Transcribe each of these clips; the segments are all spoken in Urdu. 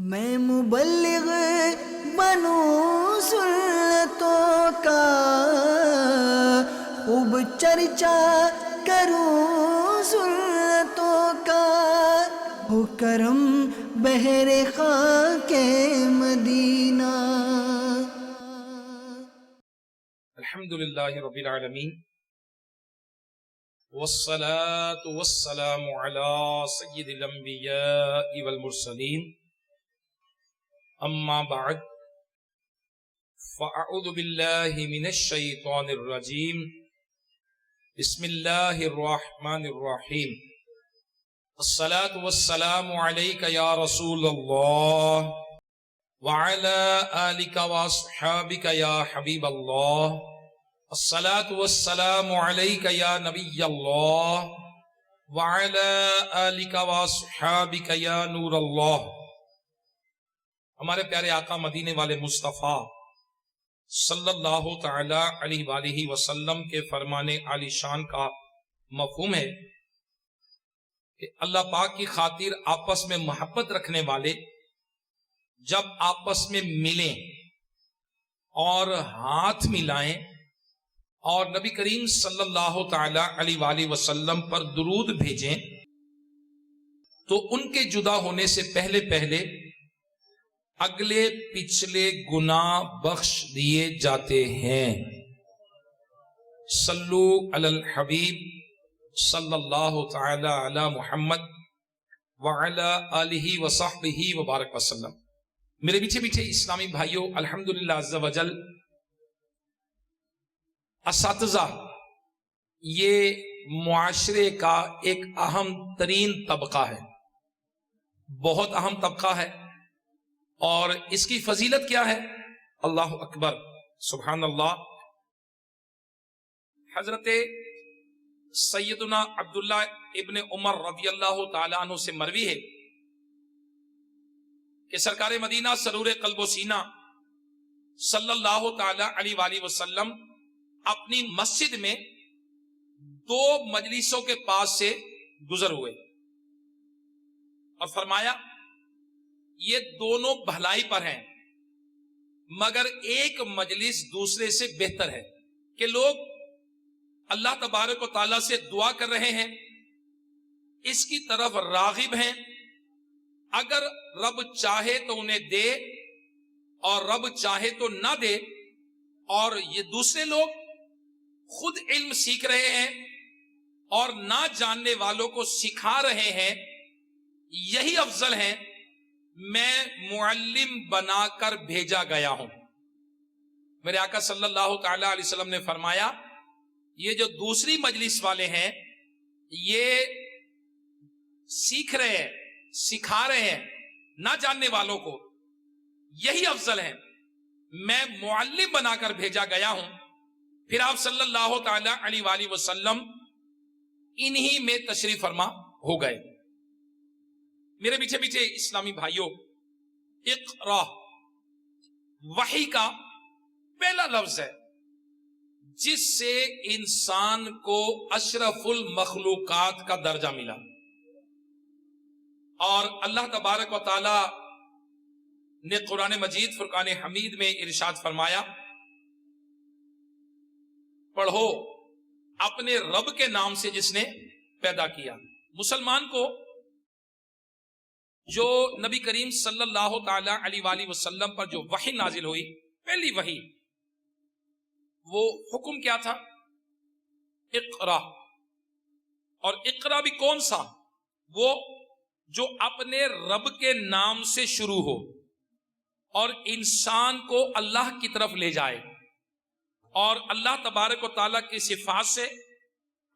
میں مبلغ بنوں سنتوں کا، خوب چرچا کروں سنتوں کا، ہو کرم بہر خاک مدینہ۔ الحمدللہ رب العالمین، والصلاة والسلام على سید الانبیاء والمرسلین، اما بعد فاعوذ باللہ من الشیطان الرجیم، بسم اللہ الرحمن الرحیم۔ الصلاة والسلام علیک یا رسول اللہ وعلى آلک واصحابک یا حبیب اللہ، الصلاة والسلام علیک یا نبی اللہ وعلى آلک واصحابک یا نور اللہ۔ ہمارے پیارے آقا مدینے والے مصطفیٰ صلی اللہ تعالی علیہ وآلہ وسلم کے فرمان عالی شان کا مفہوم ہے کہ اللہ پاک کی خاطر آپس میں محبت رکھنے والے جب آپس میں ملیں اور ہاتھ ملائیں اور نبی کریم صلی اللہ تعالی علیہ وآلہ وسلم پر درود بھیجیں تو ان کے جدا ہونے سے پہلے اگلے پچھلے گناہ بخش دیے جاتے ہیں۔ صلو علی الحبیب صلی اللہ تعالی علی محمد وعلی آلہ وصحبہ وبارک وسلم۔ میرے میٹھے اسلامی بھائیوں، الحمدللہ عز وجل اساتذہ یہ معاشرے کا ایک اہم ترین طبقہ ہے، بہت اہم طبقہ ہے، اور اس کی فضیلت کیا ہے؟ اللہ اکبر، سبحان اللہ۔ حضرت سیدنا عبداللہ ابن عمر رضی اللہ تعالیٰ عنہ سے مروی ہے کہ سرکار مدینہ سرور قلب و سینہ صلی اللہ تعالیٰ علیہ وآلہ وسلم اپنی مسجد میں دو مجلسوں کے پاس سے گزر ہوئے اور فرمایا یہ دونوں بھلائی پر ہیں، مگر ایک مجلس دوسرے سے بہتر ہے کہ لوگ اللہ تبارک و تعالیٰ سے دعا کر رہے ہیں، اس کی طرف راغب ہیں، اگر رب چاہے تو انہیں دے اور رب چاہے تو نہ دے، اور یہ دوسرے لوگ خود علم سیکھ رہے ہیں اور نہ جاننے والوں کو سکھا رہے ہیں، یہی افضل ہے، میں معلم بنا کر بھیجا گیا ہوں۔ میرے آقا صلی اللہ تعالی علیہ وسلم نے فرمایا یہ جو دوسری مجلس والے ہیں یہ سیکھ رہے ہیں، سکھا رہے ہیں نہ جاننے والوں کو، یہی افضل ہے، میں معلم بنا کر بھیجا گیا ہوں۔ پھر آپ صلی اللہ تعالی علیہ وآلہ وسلم انہی میں تشریف فرما ہو گئے۔ میرے میٹھے اسلامی بھائیوں، اقرا وحی کا پہلا لفظ ہے جس سے انسان کو اشرف المخلوقات کا درجہ ملا، اور اللہ تبارک و تعالی نے قرآن مجید فرقان حمید میں ارشاد فرمایا پڑھو اپنے رب کے نام سے جس نے پیدا کیا۔ مسلمان کو جو نبی کریم صلی اللہ تعالی علیہ وآلہ وسلم پر جو وحی نازل ہوئی، پہلی وحی، وہ حکم کیا تھا؟ اقرا۔ اور اقرا بھی کون سا؟ وہ جو اپنے رب کے نام سے شروع ہو اور انسان کو اللہ کی طرف لے جائے اور اللہ تبارک و تعالیٰ کی صفات سے،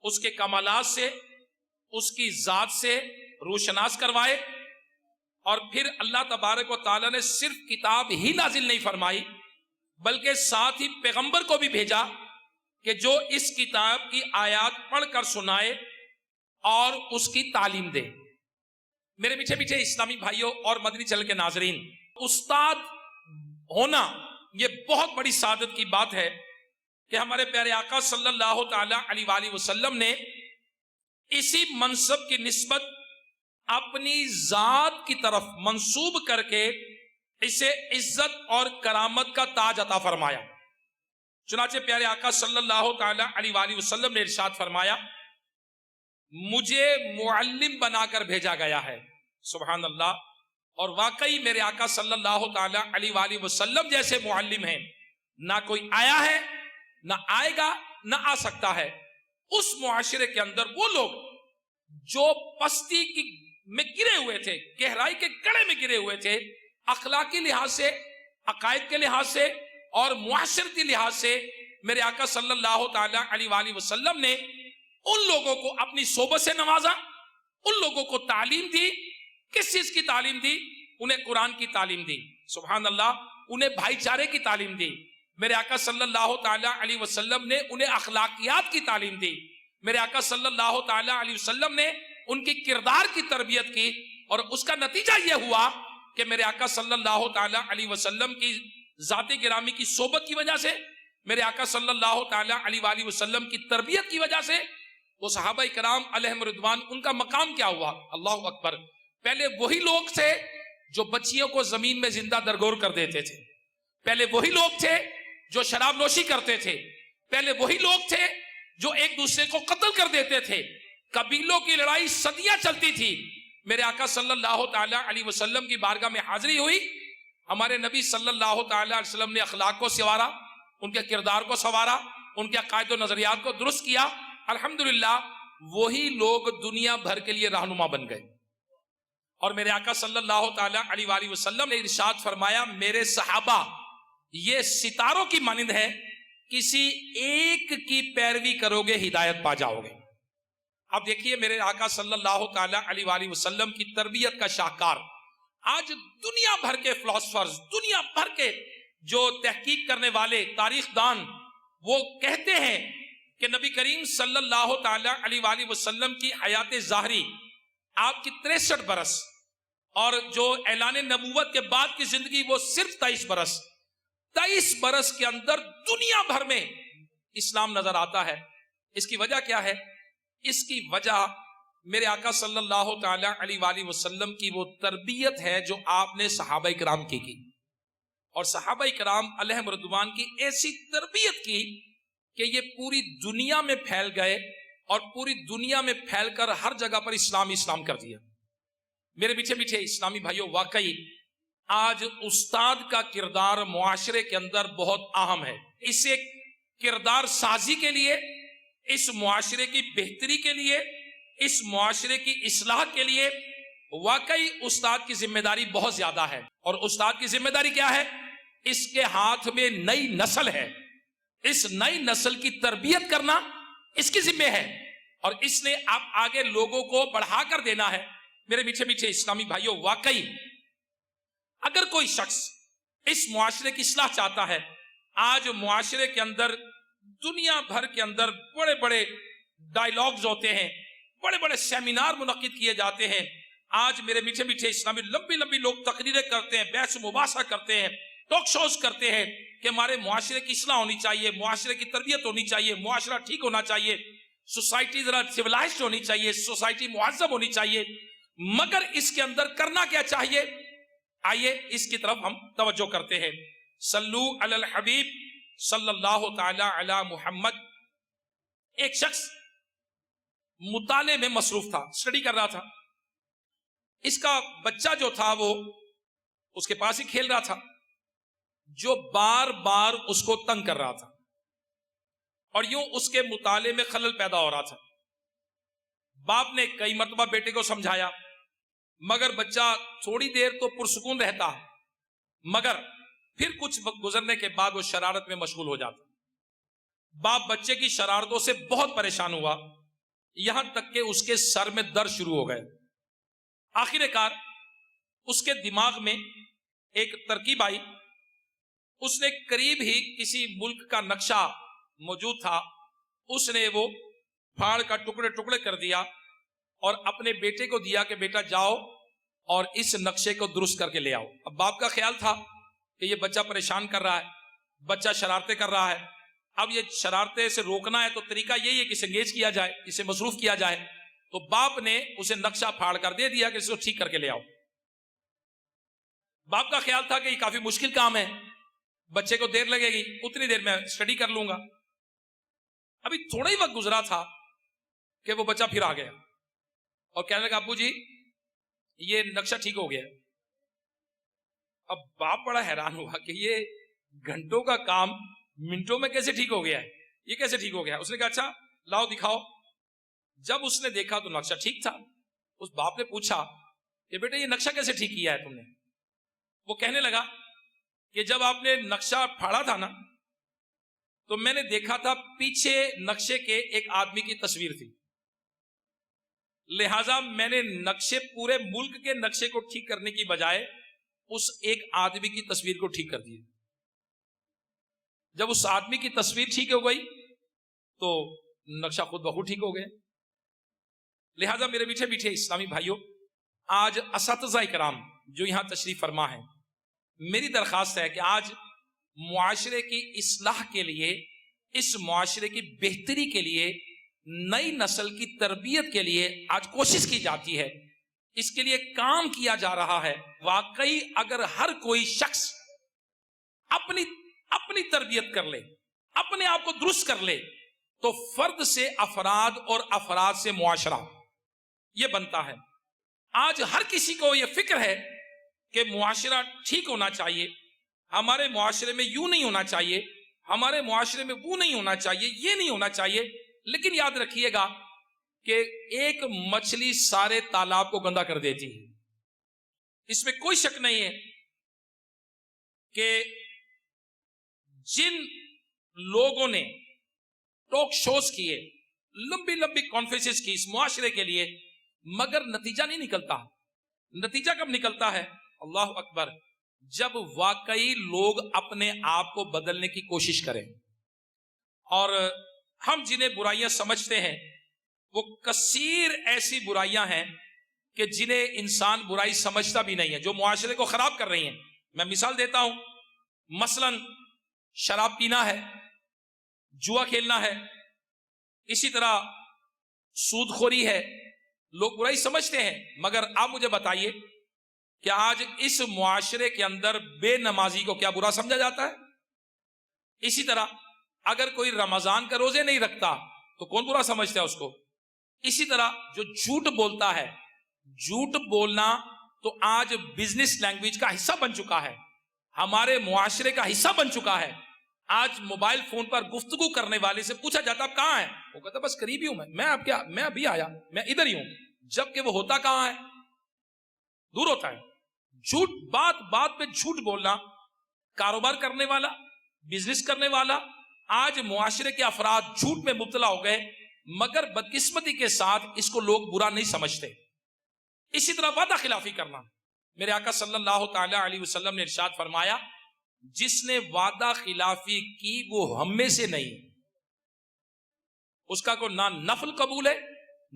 اس کے کمالات سے، اس کی ذات سے روشناس کروائے، اور پھر اللہ تبارک و تعالیٰ نے صرف کتاب ہی نازل نہیں فرمائی بلکہ ساتھ ہی پیغمبر کو بھی بھیجا کہ جو اس کتاب کی آیات پڑھ کر سنائے اور اس کی تعلیم دے۔ میرے میٹھے اسلامی بھائیوں اور مدنی چینل کے ناظرین، استاد ہونا یہ بہت بڑی سعادت کی بات ہے کہ ہمارے پیارے آقا صلی اللہ تعالی علیہ وآلہ وسلم نے اسی منصب کی نسبت اپنی ذات کی طرف منسوب کر کے اسے عزت اور کرامت کا تاج عطا فرمایا. چنانچہ پیارے آقا صلی اللہ تعالی علیہ وآلہ وسلم نے ارشاد فرمایا مجھے معلم بنا کر بھیجا گیا ہے. سبحان اللہ. اور واقعی میرے آقا صلی اللہ تعالی علیہ وآلہ وسلم جیسے معلم ہیں نہ کوئی آیا ہے نہ آئے گا نہ آ سکتا ہے. اس معاشرے کے اندر وہ لوگ جو پستی کی میں گرے ہوئے تھے, گہرائی کے گڑھے میں گرے ہوئے تھے, اخلاقی لحاظ سے, عقائد کے لحاظ سے اور معاشرتی لحاظ سے, میرے آقا صلی اللہ تعالی علیہ وآلہ وسلم نے ان لوگوں کو اپنی صحبت سے نوازا, ان لوگوں کو تعلیم دی. کس چیز کی تعلیم دی؟ انہیں قرآن کی تعلیم دی. سبحان اللہ. انہیں بھائی چارے کی تعلیم دی. میرے آقا صلی اللہ تعالی علیہ وسلم نے انہیں اخلاقیات کی تعلیم دی. میرے آقا صلی اللہ تعالی علیہ وسلم نے ان کی کردار کی تربیت کی, اور اس کا نتیجہ یہ ہوا کہ میرے آقا صلی اللہ تعالی علیہ وسلم کی ذات گرامی کی صحبت کی وجہ سے, میرے آقا صلی اللہ تعالی علیہ وآلہ وسلم کی تربیت کی وجہ سے وہ صحابہ کرام علیہم رضوان, ان کا مقام کیا ہوا؟ اللہ اکبر. پہلے وہی لوگ تھے جو بچیوں کو زمین میں زندہ درگور کر دیتے تھے. پہلے وہی لوگ تھے جو شراب نوشی کرتے تھے. پہلے وہی لوگ تھے جو ایک دوسرے کو قتل کر دیتے تھے. قبیلوں کی لڑائی صدیاں چلتی تھی. میرے آقا صلی اللہ تعالی علیہ وسلم کی بارگاہ میں حاضری ہوئی, ہمارے نبی صلی اللہ تعالی علیہ وسلم نے اخلاق کو سنوارا, ان کے کردار کو سنوارا, ان کے عقائد و نظریات کو درست کیا. الحمدللہ وہی لوگ دنیا بھر کے لیے رہنما بن گئے. اور میرے آقا صلی اللہ تعالی علیہ وآلہ وسلم نے ارشاد فرمایا میرے صحابہ یہ ستاروں کی مانند ہے, کسی ایک کی پیروی کرو گے ہدایت پا جاؤ گے. اب دیکھیے میرے آقا صلی اللہ تعالی علیہ وآلہ وسلم کی تربیت کا شاہکار آج دنیا بھر کے فلاسفرز, دنیا بھر کے جو تحقیق کرنے والے تاریخ دان, وہ کہتے ہیں کہ نبی کریم صلی اللہ تعالی علیہ وآلہ وسلم کی حیات ظاہری آپ کی 63 برس, اور جو اعلان نبوت کے بعد کی زندگی وہ صرف 23 برس. 23 برس کے اندر دنیا بھر میں اسلام نظر آتا ہے. اس کی وجہ کیا ہے؟ اس کی وجہ میرے آقا صلی اللہ تعالی علیہ وآلہ وسلم کی وہ تربیت ہے جو آپ نے صحابہ کرام کی. اور صحابہ کرام علیہم رضوان کی ایسی تربیت کی کہ یہ پوری دنیا میں پھیل گئے, اور پوری دنیا میں پھیل کر ہر جگہ پر اسلام کر دیا. میرے پیچھے پیچھے اسلامی بھائیوں, واقعی آج استاد کا کردار معاشرے کے اندر بہت اہم ہے. اسے کردار سازی کے لیے, اس معاشرے کی بہتری کے لیے, اس معاشرے کی اصلاح کے لیے واقعی استاد کی ذمہ داری بہت زیادہ ہے. اور استاد کی ذمہ داری کیا ہے؟ اس کے ہاتھ میں نئی نسل ہے, اس نئی نسل کی تربیت کرنا اس کی ذمہ ہے, اور اس نے آپ آگے لوگوں کو بڑھا کر دینا ہے. میرے پیچھے پیچھے اسلامی بھائیوں, واقعی اگر کوئی شخص اس معاشرے کی اصلاح چاہتا ہے, آج معاشرے کے اندر دنیا بھر کے اندر بڑے بڑے ڈائیلاگز ہوتے ہیں, بڑے بڑے سیمینار منعقد کیے جاتے ہیں. آج میرے پیچھے پیچھے اسلامی لمبی لمبی لوگ تقریریں کرتے ہیں, بحث مباحثہ کرتے ہیں, ٹاک شوز کرتے ہیں کہ ہمارے معاشرے کی اصلاح ہونی چاہیے, معاشرے کی تربیت ہونی چاہیے, معاشرہ ٹھیک ہونا چاہیے, سوسائٹی ذرا سیولائزڈ ہونی چاہیے, سوسائٹی مہذب ہونی چاہیے. مگر اس کے اندر کرنا کیا چاہیے؟ آئیے اس کی طرف ہم توجہ کرتے ہیں. صلو علی الحبیب صلی اللہ تعالی علی محمد. ایک شخص مطالعے میں مصروف تھا, اسٹڈی کر رہا تھا. اس کا بچہ جو تھا وہ اس کے پاس ہی کھیل رہا تھا, جو بار بار اس کو تنگ کر رہا تھا, اور یوں اس کے مطالعے میں خلل پیدا ہو رہا تھا. باپ نے کئی مرتبہ بیٹے کو سمجھایا, مگر بچہ تھوڑی دیر تو پرسکون رہتا, مگر پھر کچھ وقت گزرنے کے بعد وہ شرارت میں مشغول ہو جاتا. باپ بچے کی شرارتوں سے بہت پریشان ہوا, یہاں تک کہ اس کے سر میں درد شروع ہو گئے. آخر کار اس کے دماغ میں ایک ترکیب آئی. اس نے قریب ہی کسی ملک کا نقشہ موجود تھا, اس نے وہ پھاڑ کا ٹکڑے ٹکڑے کر دیا اور اپنے بیٹے کو دیا کہ بیٹا جاؤ اور اس نقشے کو درست کر کے لے آؤ. اب باپ کا خیال تھا کہ یہ بچہ پریشان کر رہا ہے, بچہ شرارتیں کر رہا ہے, اب یہ شرارتیں سے روکنا ہے تو طریقہ یہی ہے کہ اسے انگیج کیا جائے, اسے مصروف کیا جائے. تو باپ نے اسے نقشہ پھاڑ کر دے دیا کہ اس کو ٹھیک کر کے لے آؤ. باپ کا خیال تھا کہ یہ کافی مشکل کام ہے, بچے کو دیر لگے گی, اتنی دیر میں اسٹڈی کر لوں گا. ابھی تھوڑا ہی وقت گزرا تھا کہ وہ بچہ پھر آ گیا اور کہنے لگا ابو جی یہ نقشہ ٹھیک ہو گیا. اب باپ بڑا حیران ہوا کہ یہ گھنٹوں کا کام منٹوں میں کیسے ٹھیک ہو گیا ہے, یہ کیسے ٹھیک ہو گیا. اس نے کہا اچھا لاؤ دکھاؤ. جب اس نے دیکھا تو نقشہ ٹھیک تھا. اس باپ نے پوچھا کہ بیٹا یہ نقشہ کیسے ٹھیک کیا ہے تم نے. وہ کہنے لگا کہ جب آپ نے نقشہ پھاڑا تھا نا تو میں نے دیکھا تھا پیچھے نقشے کے ایک آدمی کی تصویر تھی, لہذا میں نے نقشے پورے ملک کے نقشے کو ٹھیک کرنے کی بجائے اس ایک آدمی کی تصویر کو ٹھیک کر دیا. جب اس آدمی کی تصویر ٹھیک ہو گئی تو نقشہ خود بخود ٹھیک ہو گیا. لہذا میرے میٹھے میٹھے اسلامی بھائیوں, آج اساتذہ کرام جو یہاں تشریف فرما ہے, میری درخواست ہے کہ آج معاشرے کی اصلاح کے لیے, اس معاشرے کی بہتری کے لیے, نئی نسل کی تربیت کے لیے آج کوشش کی جاتی ہے, اس کے لیے کام کیا جا رہا ہے. واقعی اگر ہر کوئی شخص اپنی تربیت کر لے, اپنے آپ کو درست کر لے, تو فرد سے افراد اور افراد سے معاشرہ یہ بنتا ہے. آج ہر کسی کو یہ فکر ہے کہ معاشرہ ٹھیک ہونا چاہیے, ہمارے معاشرے میں یوں نہیں ہونا چاہیے, ہمارے معاشرے میں وہ نہیں ہونا چاہیے, یہ نہیں ہونا چاہیے. لیکن یاد رکھیے گا کہ ایک مچھلی سارے تالاب کو گندا کر دیتی ہے. اس میں کوئی شک نہیں ہے کہ جن لوگوں نے ٹاک شوز کیے, لمبی لمبی کانفرنسز کی اس معاشرے کے لیے, مگر نتیجہ نہیں نکلتا. نتیجہ کب نکلتا ہے؟ اللہ اکبر, جب واقعی لوگ اپنے آپ کو بدلنے کی کوشش کریں. اور ہم جنہیں برائیاں سمجھتے ہیں وہ کثیر ایسی برائیاں ہیں کہ جنہیں انسان برائی سمجھتا بھی نہیں ہے, جو معاشرے کو خراب کر رہی ہیں. میں مثال دیتا ہوں, مثلا شراب پینا ہے, جوا کھیلنا ہے, اسی طرح سود خوری ہے. لوگ برائی سمجھتے ہیں, مگر آپ مجھے بتائیے کہ آج اس معاشرے کے اندر بے نمازی کو کیا برا سمجھا جاتا ہے؟ اسی طرح اگر کوئی رمضان کا روزے نہیں رکھتا تو کون برا سمجھتا ہے اس کو؟ اسی طرح جو جھوٹ بولتا ہے, جھوٹ بولنا تو آج بزنس لینگویج کا حصہ بن چکا ہے, ہمارے معاشرے کا حصہ بن چکا ہے. آج موبائل فون پر گفتگو کرنے والے سے پوچھا جاتا اب کہاں ہے, وہ کہتا بس قریب ہی ہوں, میں ابھی آیا, میں ادھر ہی ہوں, جبکہ وہ ہوتا کہاں ہے؟ دور ہوتا ہے. جھوٹ, بات بات پہ جھوٹ بولنا, کاروبار کرنے والا, بزنس کرنے والا, آج معاشرے کے افراد جھوٹ میں مبتلا ہو گئے, مگر بدقسمتی کے ساتھ اس کو لوگ برا نہیں سمجھتے. اسی طرح وعدہ خلافی کرنا, میرے آقا صلی اللہ تعالی علیہ وسلم نے ارشاد فرمایا جس نے وعدہ خلافی کی وہ ہم میں سے نہیں, اس کا کوئی نہ نفل قبول ہے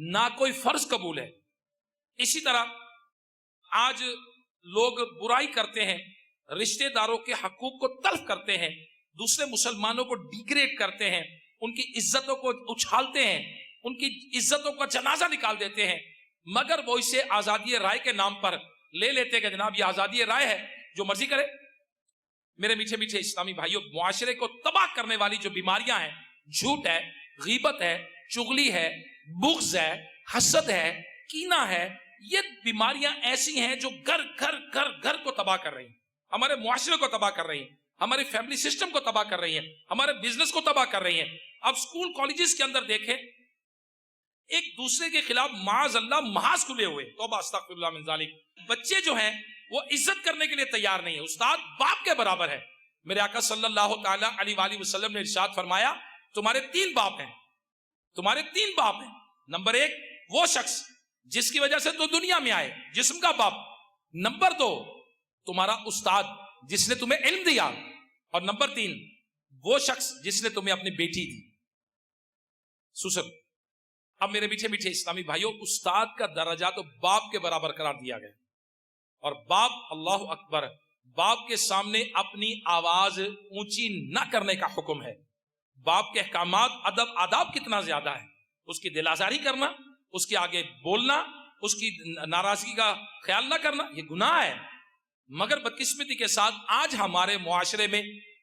نہ کوئی فرض قبول ہے. اسی طرح آج لوگ برائی کرتے ہیں, رشتہ داروں کے حقوق کو تلف کرتے ہیں, دوسرے مسلمانوں کو ڈیگریڈ کرتے ہیں, ان کی عزتوں کو اچھالتے ہیں, ان کی عزتوں کا جنازہ نکال دیتے ہیں, مگر وہ اسے آزادی رائے کے نام پر لے لیتے ہیں کہ جناب یہ آزادی رائے ہے, جو مرضی کرے. میرے میٹھے میٹھے اسلامی بھائیوں, معاشرے کو تباہ کرنے والی جو بیماریاں ہیں, جھوٹ ہے, غیبت ہے, چغلی ہے, بغض ہے, حسد ہے, کینہ ہے, یہ بیماریاں ایسی ہیں جو گھر گھر گھر گھر کو تباہ کر رہی ہیں, ہمارے معاشرے کو تباہ کر رہی ہیں, ہمارے فیملی سسٹم کو تباہ کر رہی ہیں, ہمارے بزنس کو تباہ کر رہی ہیں. اب سکول کالجز کے اندر دیکھیں, ایک دوسرے کے خلاف معاذ اللہ محاذ کھلے ہوئے, توبہ استغفر اللہ من ذالک. بچے جو ہیں وہ عزت کرنے کے لیے تیار نہیں ہے, استاد باپ کے برابر ہے. میرے آقا صلی اللہ تعالی علیہ وآلہ وسلم نے ارشاد فرمایا تمہارے 3 باپ ہیں, تمہارے 3 باپ ہیں. نمبر 1 وہ شخص جس کی وجہ سے تو دنیا میں آئے, جسم کا باپ. نمبر 2 تمہارا استاد جس نے تمہیں علم دیا, اور نمبر 3 وہ شخص جس نے تمہیں اپنی بیٹی دی, سسر. اب میرے میٹھے میٹھے اسلامی بھائیوں, استاد کا درجہ تو باپ کے برابر قرار دیا گیا, اور باپ, اللہ اکبر, باپ کے سامنے اپنی آواز اونچی نہ کرنے کا حکم ہے. باپ کے احکامات, ادب آداب کتنا زیادہ ہے, اس کی دل آزاری کرنا, اس کے آگے بولنا، اس کی ناراضگی کا خیال نہ کرنا، یہ گناہ ہے. مگر بدقسمتی کے ساتھ آج ہمارے معاشرے میں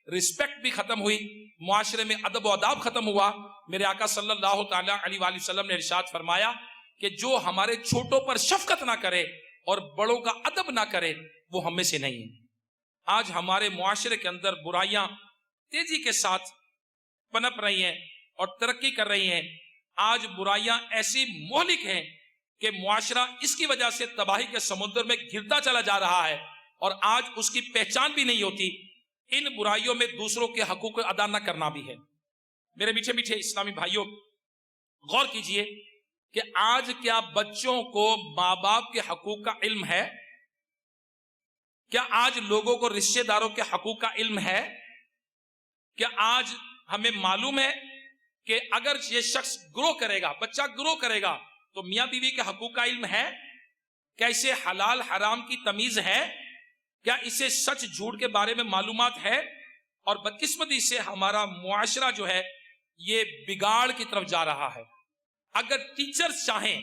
رسپیکٹ بھی ختم ہوئی، معاشرے میں ادب و آداب ختم ہوا. میرے آقا صلی اللہ تعالی علیہ وآلہ وسلم نے ارشاد فرمایا کہ جو ہمارے چھوٹوں پر شفقت نہ کرے اور بڑوں کا ادب نہ کرے وہ ہم میں سے نہیں ہے. آج ہمارے معاشرے کے اندر برائیاں تیزی کے ساتھ پنپ رہی ہیں اور ترقی کر رہی ہیں. آج برائیاں ایسی مہلک ہیں کہ معاشرہ اس کی وجہ سے تباہی کے سمندر میں گرتا چلا جا رہا ہے اور آج اس کی پہچان بھی نہیں ہوتی. ان برائیوں میں دوسروں کے حقوق ادا نہ کرنا بھی ہے. میرے میٹھے میٹھے اسلامی بھائیوں، غور کیجئے کہ آج کیا بچوں کو ماں باپ کے حقوق کا علم ہے؟ کیا آج لوگوں کو رشتہ داروں کے حقوق کا علم ہے؟ کیا آج ہمیں معلوم ہے کہ اگر یہ شخص گروہ کرے گا، بچہ گروہ کرے گا، تو میاں بیوی کے حقوق کا علم ہے؟ کیا اسے حلال حرام کی تمیز ہے؟ کیا اسے سچ جھوٹ کے بارے میں معلومات ہے؟ اور بدقسمتی سے ہمارا معاشرہ جو ہے یہ بگاڑ کی طرف جا رہا ہے. اگر ٹیچرز چاہیں،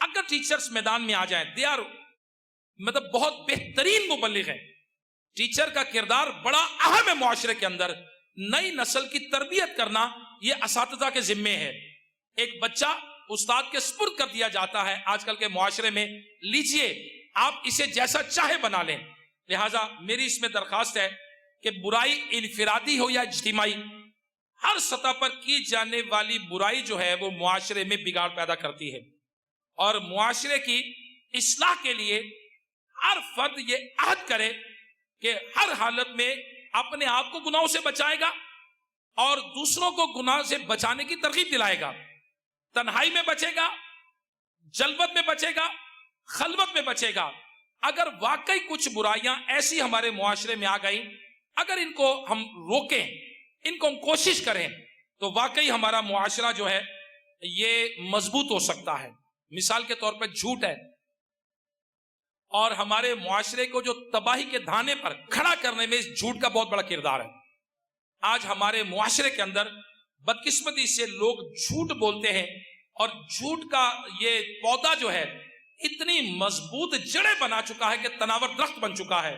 اگر ٹیچرز میدان میں آ جائیں، دے آر مطلب بہت بہترین مبلغ ہیں. ٹیچر کا کردار بڑا اہم ہے معاشرے کے اندر. نئی نسل کی تربیت کرنا یہ اساتذہ کے ذمے ہے. ایک بچہ استاد کے سپرد کر دیا جاتا ہے آج کل کے معاشرے میں، لیجئے آپ اسے جیسا چاہے بنا لیں. لہٰذا میری اس میں درخواست ہے کہ برائی انفرادی ہو یا اجتماعی، ہر سطح پر کی جانے والی برائی جو ہے وہ معاشرے میں بگاڑ پیدا کرتی ہے. اور معاشرے کی اصلاح کے لیے ہر فرد یہ عہد کرے کہ ہر حالت میں اپنے آپ کو گناہوں سے بچائے گا اور دوسروں کو گناہ سے بچانے کی ترغیب دلائے گا. تنہائی میں بچے گا، جلوت میں بچے گا، خلوت میں بچے گا. اگر واقعی کچھ برائیاں ایسی ہمارے معاشرے میں آ گئیں، اگر ان کو ہم روکیں، ان کو ہم کوشش کریں، تو واقعی ہمارا معاشرہ جو ہے یہ مضبوط ہو سکتا ہے. مثال کے طور پر جھوٹ ہے، اور ہمارے معاشرے کو جو تباہی کے دھانے پر کھڑا کرنے میں اس جھوٹ کا بہت بڑا کردار ہے. آج ہمارے معاشرے کے اندر بدقسمتی سے لوگ جھوٹ بولتے ہیں، اور جھوٹ کا یہ پودا جو ہے اتنی مضبوط جڑیں بنا چکا ہے کہ تناور درخت بن چکا ہے،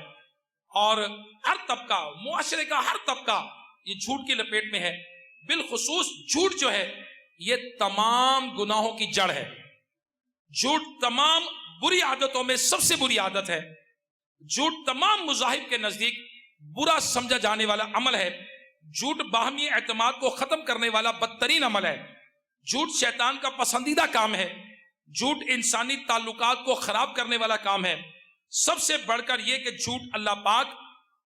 اور ہر طبقہ، معاشرے کا ہر طبقہ یہ جھوٹ کی لپیٹ میں ہے. بالخصوص جھوٹ جو ہے یہ تمام گناہوں کی جڑ ہے. جھوٹ تمام بری عادتوں میں سب سے بری عادت ہے. جھوٹ تمام مذاہب کے نزدیک برا سمجھا جانے والا عمل ہے. جھوٹ باہمی اعتماد کو ختم کرنے والا بدترین عمل ہے. جھوٹ شیطان کا پسندیدہ کام ہے. جھوٹ انسانی تعلقات کو خراب کرنے والا کام ہے. سب سے بڑھ کر یہ کہ جھوٹ اللہ پاک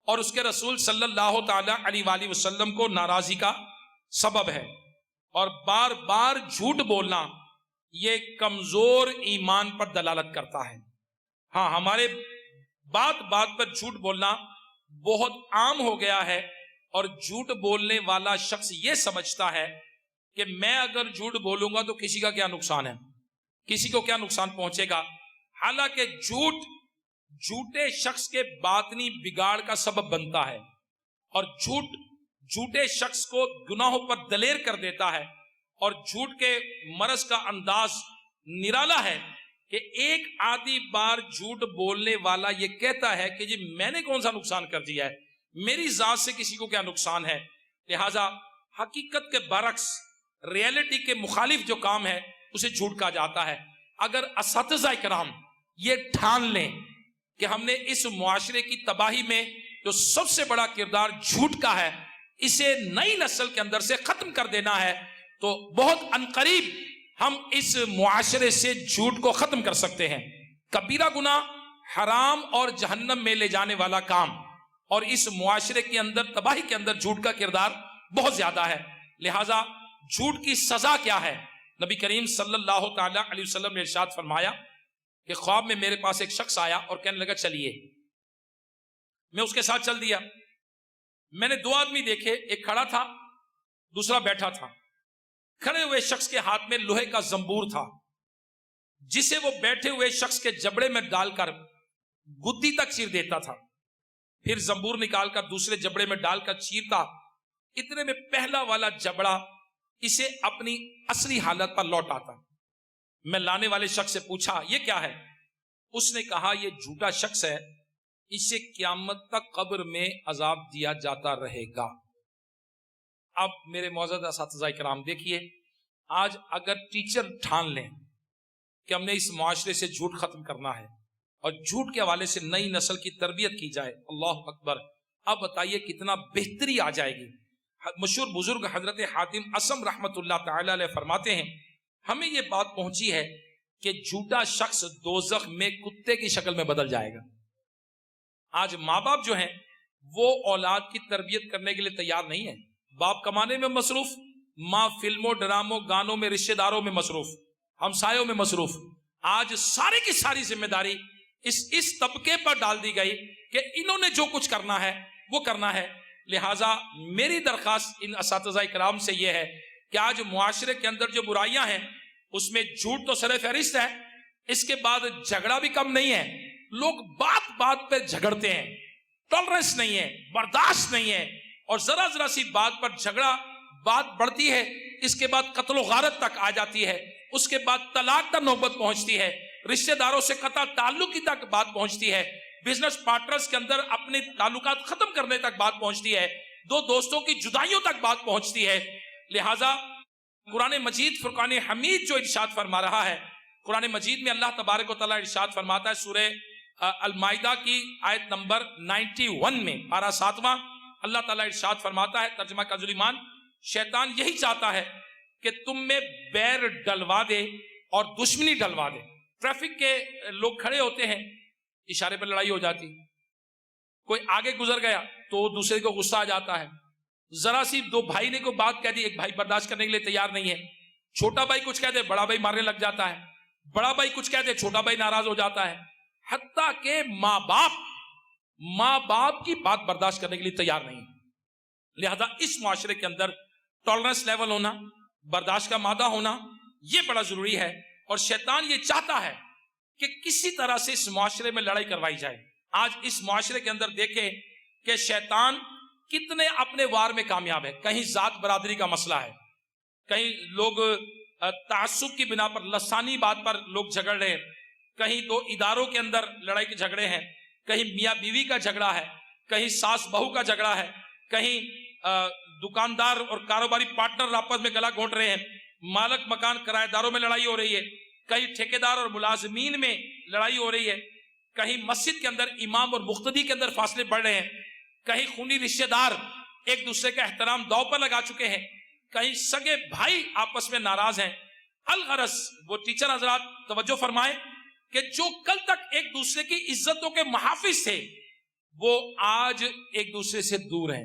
اور اس کے رسول صلی اللہ تعالی علیہ وآلہ وسلم کو ناراضی کا سبب ہے. اور بار بار جھوٹ بولنا یہ کمزور ایمان پر دلالت کرتا ہے. ہاں، ہمارے بات بات پر جھوٹ بولنا بہت عام ہو گیا ہے، اور جھوٹ بولنے والا شخص یہ سمجھتا ہے کہ میں اگر جھوٹ بولوں گا تو کسی کا کیا نقصان ہے، کسی کو کیا نقصان پہنچے گا. حالانکہ جھوٹ جھوٹے شخص کے باطنی بگاڑ کا سبب بنتا ہے، اور جھوٹ جھوٹے شخص کو گناہوں پر دلیر کر دیتا ہے. اور جھوٹ کے مرض کا انداز نرالا ہے کہ ایک آدھی بار جھوٹ بولنے والا یہ کہتا ہے کہ جی میں نے کون سا نقصان کر دیا ہے، میری ذات سے کسی کو کیا نقصان ہے. لہذا حقیقت کے برعکس، ریئلٹی کے مخالف جو کام ہے اسے جھوٹ کہا جاتا ہے. اگر اساتذہ کرام یہ ٹھان لیں کہ ہم نے اس معاشرے کی تباہی میں جو سب سے بڑا کردار جھوٹ کا ہے اسے نئی نسل کے اندر سے ختم کر دینا ہے، تو بہت عنقریب ہم اس معاشرے سے جھوٹ کو ختم کر سکتے ہیں. کبیرہ گناہ، حرام اور جہنم میں لے جانے والا کام، اور اس معاشرے کے اندر تباہی کے اندر جھوٹ کا کردار بہت زیادہ ہے. لہٰذا جھوٹ کی سزا کیا ہے؟ نبی کریم صلی اللہ تعالی علیہ وسلم نے ارشاد فرمایا کہ خواب میں میرے پاس ایک شخص آیا اور کہنے لگا چلیے. میں اس کے ساتھ چل دیا. میں نے دو آدمی دیکھے، ایک کھڑا تھا، دوسرا بیٹھا تھا. کھڑے ہوئے شخص کے ہاتھ میں لوہے کا زنبور تھا، جسے وہ بیٹھے ہوئے شخص کے جبڑے میں ڈال کر گدی تک چیر دیتا تھا، پھر زنبور نکال کر دوسرے جبڑے میں ڈال کر چیرتا. اتنے میں پہلا والا جبڑا اسے اپنی اصلی حالت پر لوٹ آتا. میں لانے والے شخص سے پوچھا یہ کیا ہے؟ اس نے کہا یہ جھوٹا شخص ہے، اسے قیامت تک قبر میں عذاب دیا جاتا رہے گا۔ اب میرے معزز اساتذہ کرام دیکھیے، آج اگر ٹیچر ٹھان لیں کہ ہم نے اس معاشرے سے جھوٹ ختم کرنا ہے اور جھوٹ کے حوالے سے نئی نسل کی تربیت کی جائے، اللہ اکبر، اب بتائیے کتنا بہتری آ جائے گی۔ مشہور بزرگ حضرت حاتم اسم رحمت اللہ تعالی علیہ فرماتے ہیں ہمیں یہ بات پہنچی ہے کہ جھوٹا شخص دوزخ میں کتے کی شکل میں بدل جائے گا۔ آج ماں باپ جو ہیں وہ اولاد کی تربیت کرنے کے لیے تیار نہیں ہے۔ باپ کمانے میں مصروف، ماں فلموں، ڈراموں، گانوں میں، رشتہ داروں میں مصروف، ہمسایوں میں مصروف۔ آج ساری کی ساری ذمہ داری اس طبقے پر ڈال دی گئی کہ انہوں نے جو کچھ کرنا ہے وہ کرنا ہے۔ لہٰذا میری درخواست ان اساتذہ کرام سے یہ ہے کہ آج معاشرے کے اندر جو برائیاں ہیں اس میں جھوٹ تو سر فہرست ہے، اس کے بعد جھگڑا بھی کم نہیں ہے۔ لوگ بات بات پہ جھگڑتے ہیں، ٹالرنس نہیں ہے، برداشت نہیں ہے، اور ذرا ذرا سی بات پر جھگڑا، بات بڑھتی ہے، اس کے بعد قتل و غارت تک آ جاتی ہے، اس کے بعد طلاق تک نوبت پہنچتی ہے، رشتہ داروں سے قطع تعلق کی تک بات پہنچتی ہے، بزنس پارٹنرز کے اندر اپنے تعلقات ختم کرنے تک بات پہنچتی ہے، دو دوستوں کی جدائیوں تک بات پہنچتی ہے۔ لہٰذا قرآن مجید فرقان حمید جو ارشاد فرما رہا ہے، قرآن مجید میں اللہ تبارک و تعالیٰ ارشاد فرماتا ہے سورہ المائدہ کی آیت نمبر 91 میں، پارہ 7واں، اللہ تعالیٰ ارشاد فرماتا ہے، ترجمہ کا ذلیمان، شیطان یہی چاہتا ہے کہ تم میں بیر ڈلوا دے اور دشمنی ڈلوا دے۔ ٹریفک کے لوگ کھڑے ہوتے ہیں، اشارے پر لڑائی ہو جاتی، کوئی آگے گزر گیا تو دوسرے کو غصہ آ جاتا ہے، ذرا سی دو بھائی نے کوئی بات کہہ دی، ایک بھائی برداشت کرنے کے لیے تیار نہیں ہے، چھوٹا بھائی کچھ کہہ دے بڑا بھائی مارنے لگ جاتا ہے، بڑا بھائی کچھ کہہ دے چھوٹا بھائی ناراض ہو جاتا ہے، حتیٰ کہ ماں باپ کی بات برداشت کرنے کے لیے تیار نہیں ہے۔ لہذا اس معاشرے کے اندر ٹالرنس لیول ہونا، برداشت کا مادہ ہونا، یہ بڑا ضروری ہے، اور شیطان یہ چاہتا ہے کہ کسی طرح سے اس معاشرے میں لڑائی کروائی جائے۔ آج اس معاشرے کے اندر دیکھیں کہ شیطان کتنے اپنے وار میں کامیاب ہے۔ کہیں ذات برادری کا مسئلہ ہے، کہیں لوگ تعصب کی بنا پر لسانی بات پر لوگ جھگڑ رہے ہیں، کہیں دو اداروں کے اندر لڑائی کے جھگڑے ہیں، کہیں میاں بیوی کا جھگڑا ہے، کہیں ساس بہو کا جھگڑا ہے، کہیں دکاندار اور کاروباری پارٹنر آپس میں گلا گھونٹ رہے ہیں، مالک مکان کرایہ داروں میں لڑائی ہو رہی ہے، کہیں ٹھیکیدار اور ملازمین میں لڑائی ہو رہی ہے، کہیں مسجد کے اندر امام اور مقتدی کے اندر فاصلے بڑھ رہے ہیں، کہیں خونی رشتہ دار ایک دوسرے کا احترام داؤ پر لگا چکے ہیں، کہیں سگے بھائی آپس میں ناراض ہیں۔ الغرض وہ ٹیچر حضرات توجہ فرمائیں کہ جو کل تک ایک دوسرے کی عزتوں کے محافظ تھے وہ آج ایک دوسرے سے دور ہیں،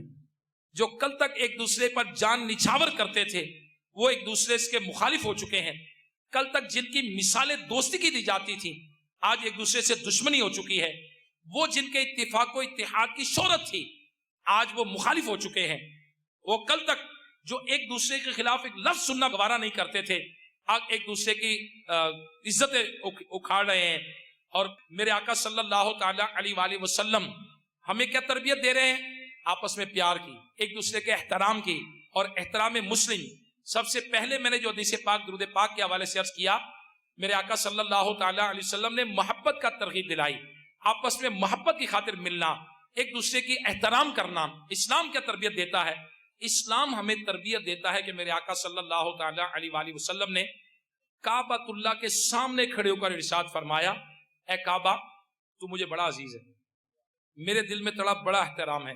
جو کل تک ایک دوسرے پر جان نچھاور کرتے تھے وہ ایک دوسرے کے مخالف ہو چکے ہیں، کل تک جن کی مثالیں دوستی کی دی جاتی تھی آج ایک دوسرے سے دشمنی ہو چکی ہے، وہ جن کے اتفاق و اتحاد کی شہرت تھی آج وہ مخالف ہو چکے ہیں، وہ کل تک جو ایک دوسرے کے خلاف ایک لفظ سننا گوارا نہیں کرتے تھے آج ایک دوسرے کی عزتیں اکھاڑ رہے ہیں۔ اور میرے آقا صلی اللہ تعالی علیہ وآلہ وسلم ہمیں کیا تربیت دے رہے ہیں؟ آپس میں پیار کی، ایک دوسرے کے احترام کی، اور احترام مسلم۔ سب سے پہلے میں نے جو حدیث پاک درود پاک کے حوالے سے عرض کیا، میرے آقا صلی اللہ تعالی علیہ وسلم نے محبت کا ترغیب دلائی، آپس میں محبت کی خاطر ملنا، ایک دوسرے کی احترام کرنا۔ اسلام کیا تربیت دیتا ہے؟ اسلام ہمیں تربیت دیتا ہے کہ میرے آقا صلی اللہ تعالی علیہ وآلہ وسلم نے کعبۃ اللہ کے سامنے کھڑے ہو کر ارشاد فرمایا، اے کعبہ تو مجھے بڑا عزیز ہے، میرے دل میں تڑا بڑا احترام ہے،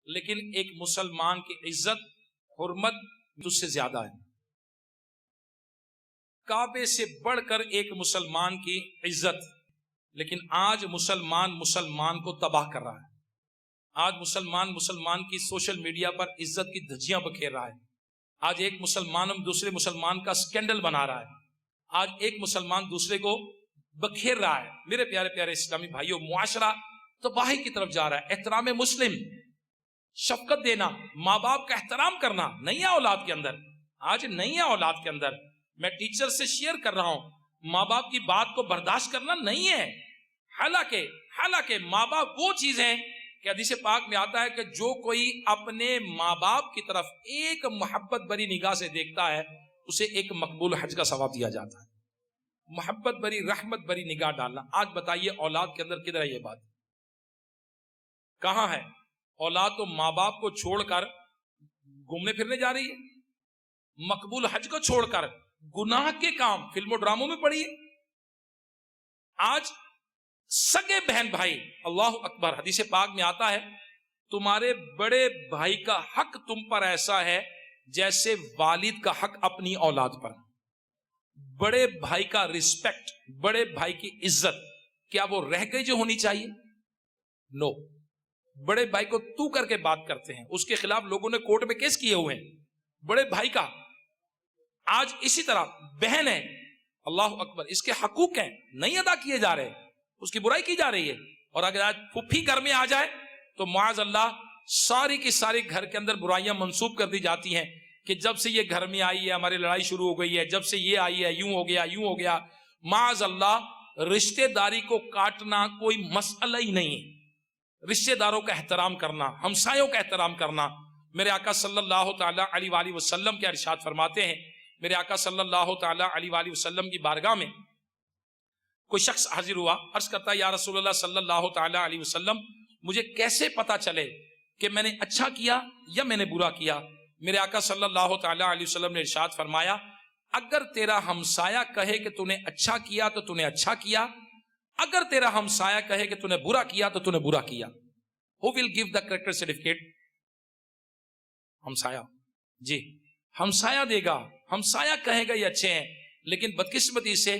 لیکن ایک مسلمان کی عزت حرمت تجھ سے زیادہ ہے۔ کعبے سے بڑھ کر ایک مسلمان کی عزت، لیکن آج مسلمان کو تباہ کر رہا ہے۔ آج مسلمان کی سوشل میڈیا پر عزت کی دھجیاں بکھیر رہا ہے، آج ایک مسلمان دوسرے مسلمان کا سکینڈل بنا رہا ہے، آج ایک مسلمان دوسرے کو بکھیر رہا ہے۔ میرے پیارے پیارے اسلامی بھائیوں، معاشرہ تباہی کی طرف جا رہا ہے۔ احترام مسلم، شفقت دینا، ماں باپ کا احترام کرنا نہیں ہے اولاد کے اندر، آج نہیں ہے اولاد کے اندر۔ میں ٹیچر سے شیئر کر رہا ہوں، ماں باپ کی بات کو برداشت کرنا نہیں ہے۔ حالانکہ ماں باپ وہ چیز ہیں کہ حدیث پاک میں آتا ہے کہ جو کوئی اپنے ماں باپ کی طرف ایک محبت بری نگاہ سے دیکھتا ہے اسے ایک مقبول حج کا ثواب دیا جاتا ہے۔ محبت بری رحمت بری نگاہ ڈالنا. آج بتائیے اولاد کے اندر کدھر ہے یہ بات؟ کہاں ہے؟ اولاد تو ماں باپ کو چھوڑ کر گھومنے پھرنے جا رہی ہے، مقبول حج کو چھوڑ کر گناہ کے کام فلموں ڈراموں میں پڑی ہے. آج سگے بہن بھائی، اللہ اکبر، حدیث پاک میں آتا ہے تمہارے بڑے بھائی کا حق تم پر ایسا ہے جیسے والد کا حق اپنی اولاد پر. بڑے بھائی کا رسپیکٹ، بڑے بھائی کی عزت کیا وہ رہ گئی جو ہونی چاہیے؟ نو. بڑے بھائی کو تو کر کے بات کرتے ہیں، اس کے خلاف لوگوں نے کورٹ میں کیس کیے ہوئے ہیں بڑے بھائی کا. آج اسی طرح بہن ہے، اللہ اکبر، اس کے حقوق ہیں نہیں ادا کیے جا رہے، اس کی برائی کی جا رہی ہے. اور اگر آج پھپھی گھر میں آ جائے تو معاذ اللہ ساری کی ساری گھر کے اندر برائیاں منسوب کر دی جاتی ہیں کہ جب سے یہ گھر میں آئی ہے ہماری لڑائی شروع ہو گئی ہے، جب سے یہ آئی ہے یوں ہو گیا یوں ہو گیا. معاذ اللہ رشتہ داری کو کاٹنا کوئی مسئلہ ہی نہیں ہے. رشتہ داروں کا احترام کرنا، ہمسایوں کا احترام کرنا. میرے آقا صلی اللہ تعالیٰ علیہ وآلہ وسلم کے ارشاد فرماتے ہیں، میرے آقا صلی اللہ تعالیٰ علیہ وآلہ وسلم کی بارگاہ میں کوئی شخص حاضر ہوا، عرض کرتا ہے یا رسول اللہ صلی اللہ تعالیٰ علیہ وسلم مجھے کیسے پتا چلے کہ میں نے اچھا کیا یا میں نے برا کیا؟ میرے آقا صلی اللہ تعالیٰ علیہ وسلم نے ارشاد فرمایا اگر تیرا ہمسایہ کہے کہ تو نے اچھا کیا تو تو نے اچھا کیا، اگر تیرا ہمسایہ کہے کہ تو نے برا کیا تو تو نے برا کیا. Who will give the character certificate? ہمسایہ. جی ہمسایہ دے گا، ہمسایہ کہے گا یہ اچھے ہیں. لیکن بدقسمتی سے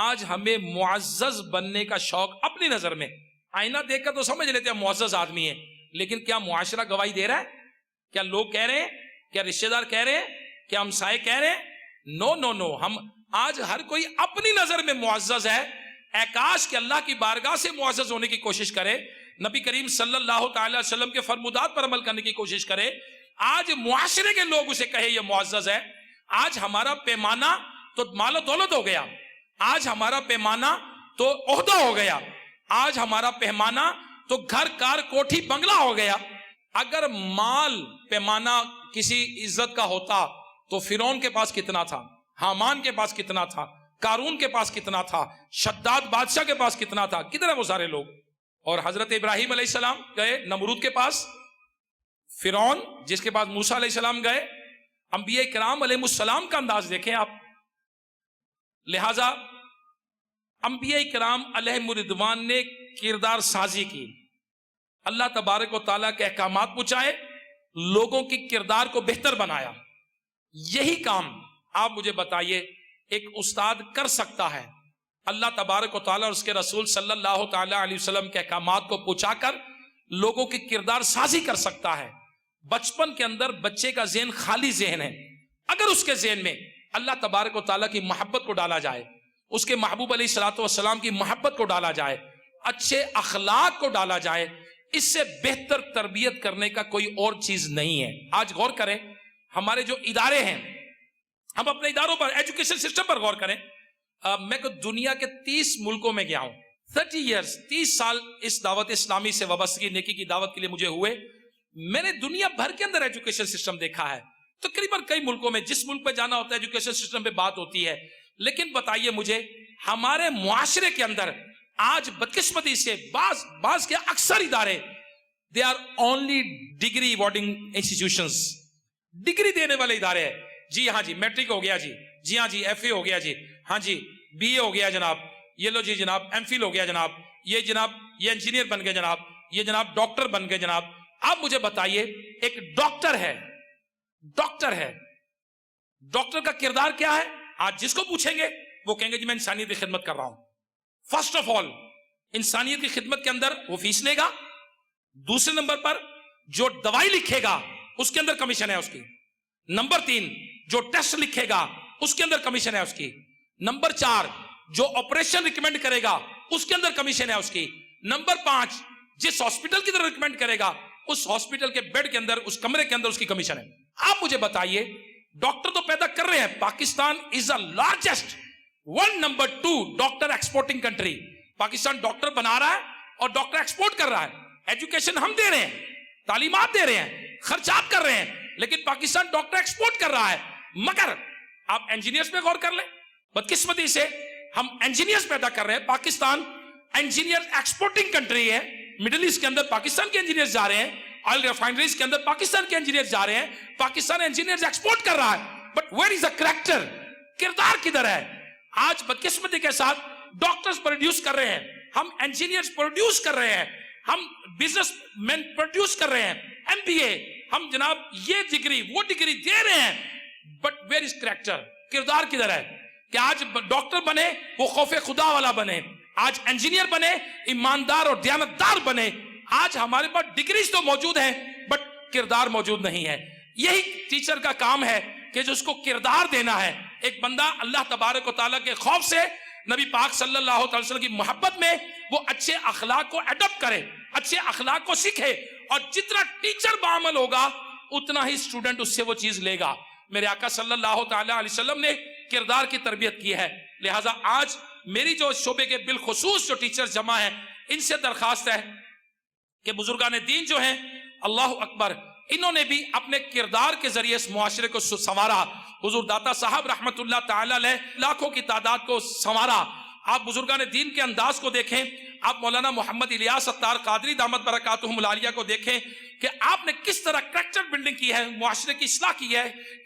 آج ہمیں معزز بننے کا شوق اپنی نظر میں، آئینہ دیکھ کر تو سمجھ لیتے ہیں معزز آدمی ہے، لیکن کیا معاشرہ گواہی دے رہا ہے؟ کیا لوگ کہہ رہے ہیں؟ کیا رشتہ دار کہہ رہے ہیں؟ کیا ہمسائے کہہ رہے ہیں؟ نو نو نو. ہم آج ہر کوئی اپنی نظر میں معزز ہے. اے کاش کہ اللہ کی بارگاہ سے معزز ہونے کی کوشش کرے، نبی کریم صلی اللہ تعالی وسلم کے فرمودات پر عمل کرنے کی کوشش کرے. آج معاشرے کے لوگ اسے کہے یہ معزز ہے. آج ہمارا پیمانہ تو مال و دولت ہو گیا، آج ہمارا پیمانہ تو عہدہ ہو گیا، آج ہمارا پیمانہ تو گھر کار کوٹھی بنگلہ ہو گیا. اگر مال پیمانہ کسی عزت کا ہوتا تو فرعون کے پاس کتنا تھا، حامان کے پاس کتنا تھا، قارون کے پاس کتنا تھا، شداد بادشاہ کے پاس کتنا تھا، کدھر ہے وہ سارے لوگ؟ اور حضرت ابراہیم علیہ السلام گئے نمرود کے پاس، فرعون جس کے پاس موسیٰ علیہ السلام گئے. انبیاء کرام علیہ السلام کا انداز دیکھیں آپ. لہذا انبیاء کرام علیہ الرضوان نے کردار سازی کی، اللہ تبارک و تعالیٰ کے احکامات پہنچائے، لوگوں کی کردار کو بہتر بنایا. یہی کام آپ مجھے بتائیے ایک استاد کر سکتا ہے؟ اللہ تبارک و تعالیٰ اور اس کے رسول صلی اللہ تعالیٰ علیہ وسلم کے احکامات کو پہنچا کر لوگوں کی کردار سازی کر سکتا ہے. بچپن کے اندر بچے کا ذہن خالی ذہن ہے، اگر اس کے ذہن میں اللہ تبارک و تعالیٰ کی محبت کو ڈالا جائے، اس کے محبوب علیہ الصلوۃ والسلام کی محبت کو ڈالا جائے، اچھے اخلاق کو ڈالا جائے، اس سے بہتر تربیت کرنے کا کوئی اور چیز نہیں ہے. آج غور کریں ہمارے جو ادارے ہیں، ہم اپنے اداروں پر، ایجوکیشن سسٹم پر غور کریں. میں دنیا کے 30 ملکوں میں گیا ہوں، 30 سال اس دعوت اسلامی سے وابستگی نیکی کی دعوت کے لیے مجھے ہوئے. میں نے دنیا بھر کے اندر ایجوکیشن سسٹم دیکھا ہے، تقریباً کئی ملکوں میں، جس ملک پہ جانا ہوتا ہے ایجوکیشن سسٹم پہ بات ہوتی ہے. لیکن بتائیے مجھے ہمارے معاشرے کے اندر آج بدقسمتی سے بعض کے اکثر ادارے they are only degree awarding institutions، degree دینے والے ادارے ہیں. جی ہاں جی میٹرک ہو گیا، جی ہاں جی ایف اے ہو گیا، جی ہاں جی بی اے ہو گیا جناب، یہ لو جی جناب ایم فل ہو گیا جناب، یہ انجینئر بن گئے جناب، یہ جناب ڈاکٹر بن گئے جناب. آپ مجھے بتائیے ایک ڈاکٹر ہے، ڈاکٹر کا کردار کیا ہے؟ آج جس کو پوچھیں گے وہ کہیں گے جی میں انسانیت کی خدمت کر رہا ہوں. فرسٹ آف آل انسانیت کی خدمت کے اندر وہ فیس لے گا. دوسرے نمبر پر جو دوائی لکھے گا اس کے اندر کمیشن ہے اس کی. نمبر 3 جو ٹیسٹ لکھے گا اس کے اندر کمیشن ہے اس کی. نمبر 4 جو آپریشن ریکمینڈ کرے گا اس کے اندر کمیشن ہے اس کی. نمبر 5 جس ہاسپٹل کی طرف ریکمینڈ کرے گا اس ہاسپٹل کے بیڈ کے اندر، اس کمرے کے اندر اس کی کمیشن ہے. آپ مجھے بتائیے ڈاکٹر تو پیدا کر رہے ہیں، پاکستان از the largest 1 number 2 doctor exporting country. Pakistan doctor بنا رہا ہے اور ڈاکٹر ایکسپورٹ کر رہا ہے. ایجوکیشن ہم دے رہے ہیں، تعلیمات دے رہے ہیں، خرچات کر رہے ہیں، لیکن پاکستان ڈاکٹر ایکسپورٹ کر رہا ہے. مگر آپ انجینئرز پہ غور کر لیں، بدقسمتی سے ہم انجینئرز پیدا کر رہے ہیں. پاکستان انجینئر ایکسپورٹنگ کنٹری ہے. مڈل ایسٹ کے اندر پاکستان کے انجینئر جا رہے ہیں, آئل ریفائنریز کے اندر پاکستان کے انجینئر جا رہے ہیں, پاکستان انجینئر ایکسپورٹ کر رہا ہے. But where is the character? کردار کدھر ہے؟ آج بدقسمتی کے ساتھ ڈاکٹرز پروڈیوس کر رہے ہیں, ہم انجینئرز پروڈیوس کر رہے ہیں, ہم بزنس مین پروڈیوس کر رہے ہیں, MBA, ہم جناب یہ ڈگری وہ ڈگری دے رہے ہیں, بٹ ویئر از کریکٹر؟ کردار کدھر ہے؟ کہ آج ڈاکٹر بنے وہ خوف خدا والا بنے, آج انجینئر بنے ایماندار اور دیانتدار بنے. آج ہمارے پاس ڈگریز تو موجود ہیں بٹ کردار موجود نہیں ہے. یہی ٹیچر کا کام ہے کہ جو اس کو کردار دینا ہے. ایک بندہ اللہ تبارک و تعالیٰ کے خوف سے, نبی پاک صلی اللہ علیہ وسلم کی محبت میں وہ اچھے اخلاق کو اڈاپٹ کرے, اچھے اخلاق کو سیکھے, اور جتنا ٹیچر بعمل ہوگا اتنا ہی اسٹوڈنٹ اس سے وہ چیز لے گا. میرے آقا صلی اللہ تعالیٰ علیہ وسلم نے کردار کی تربیت کی ہے. لہٰذا آج میری جو شعبے کے بالخصوص جو ٹیچر جمع ہیں, ان سے درخواست ہے کہ بزرگان دین جو ہیں, اللہ اکبر, انہوں نے بھی اپنے کردار کے ذریعے اس معاشرے کو سنوارا. حضور داتا صاحب رحمت اللہ تعالی علیہ لاکھوں کی تعداد کو سنوارا. آپ بزرگان دین کے انداز کو دیکھیں, آپ مولانا محمد الیاس ستار قادری دامت برکاتہم العالیہ کو دیکھیں کہ آپ نے کس طرح کریکٹر بلڈنگ کی ہے, معاشرے کی اصلاح کی ہے,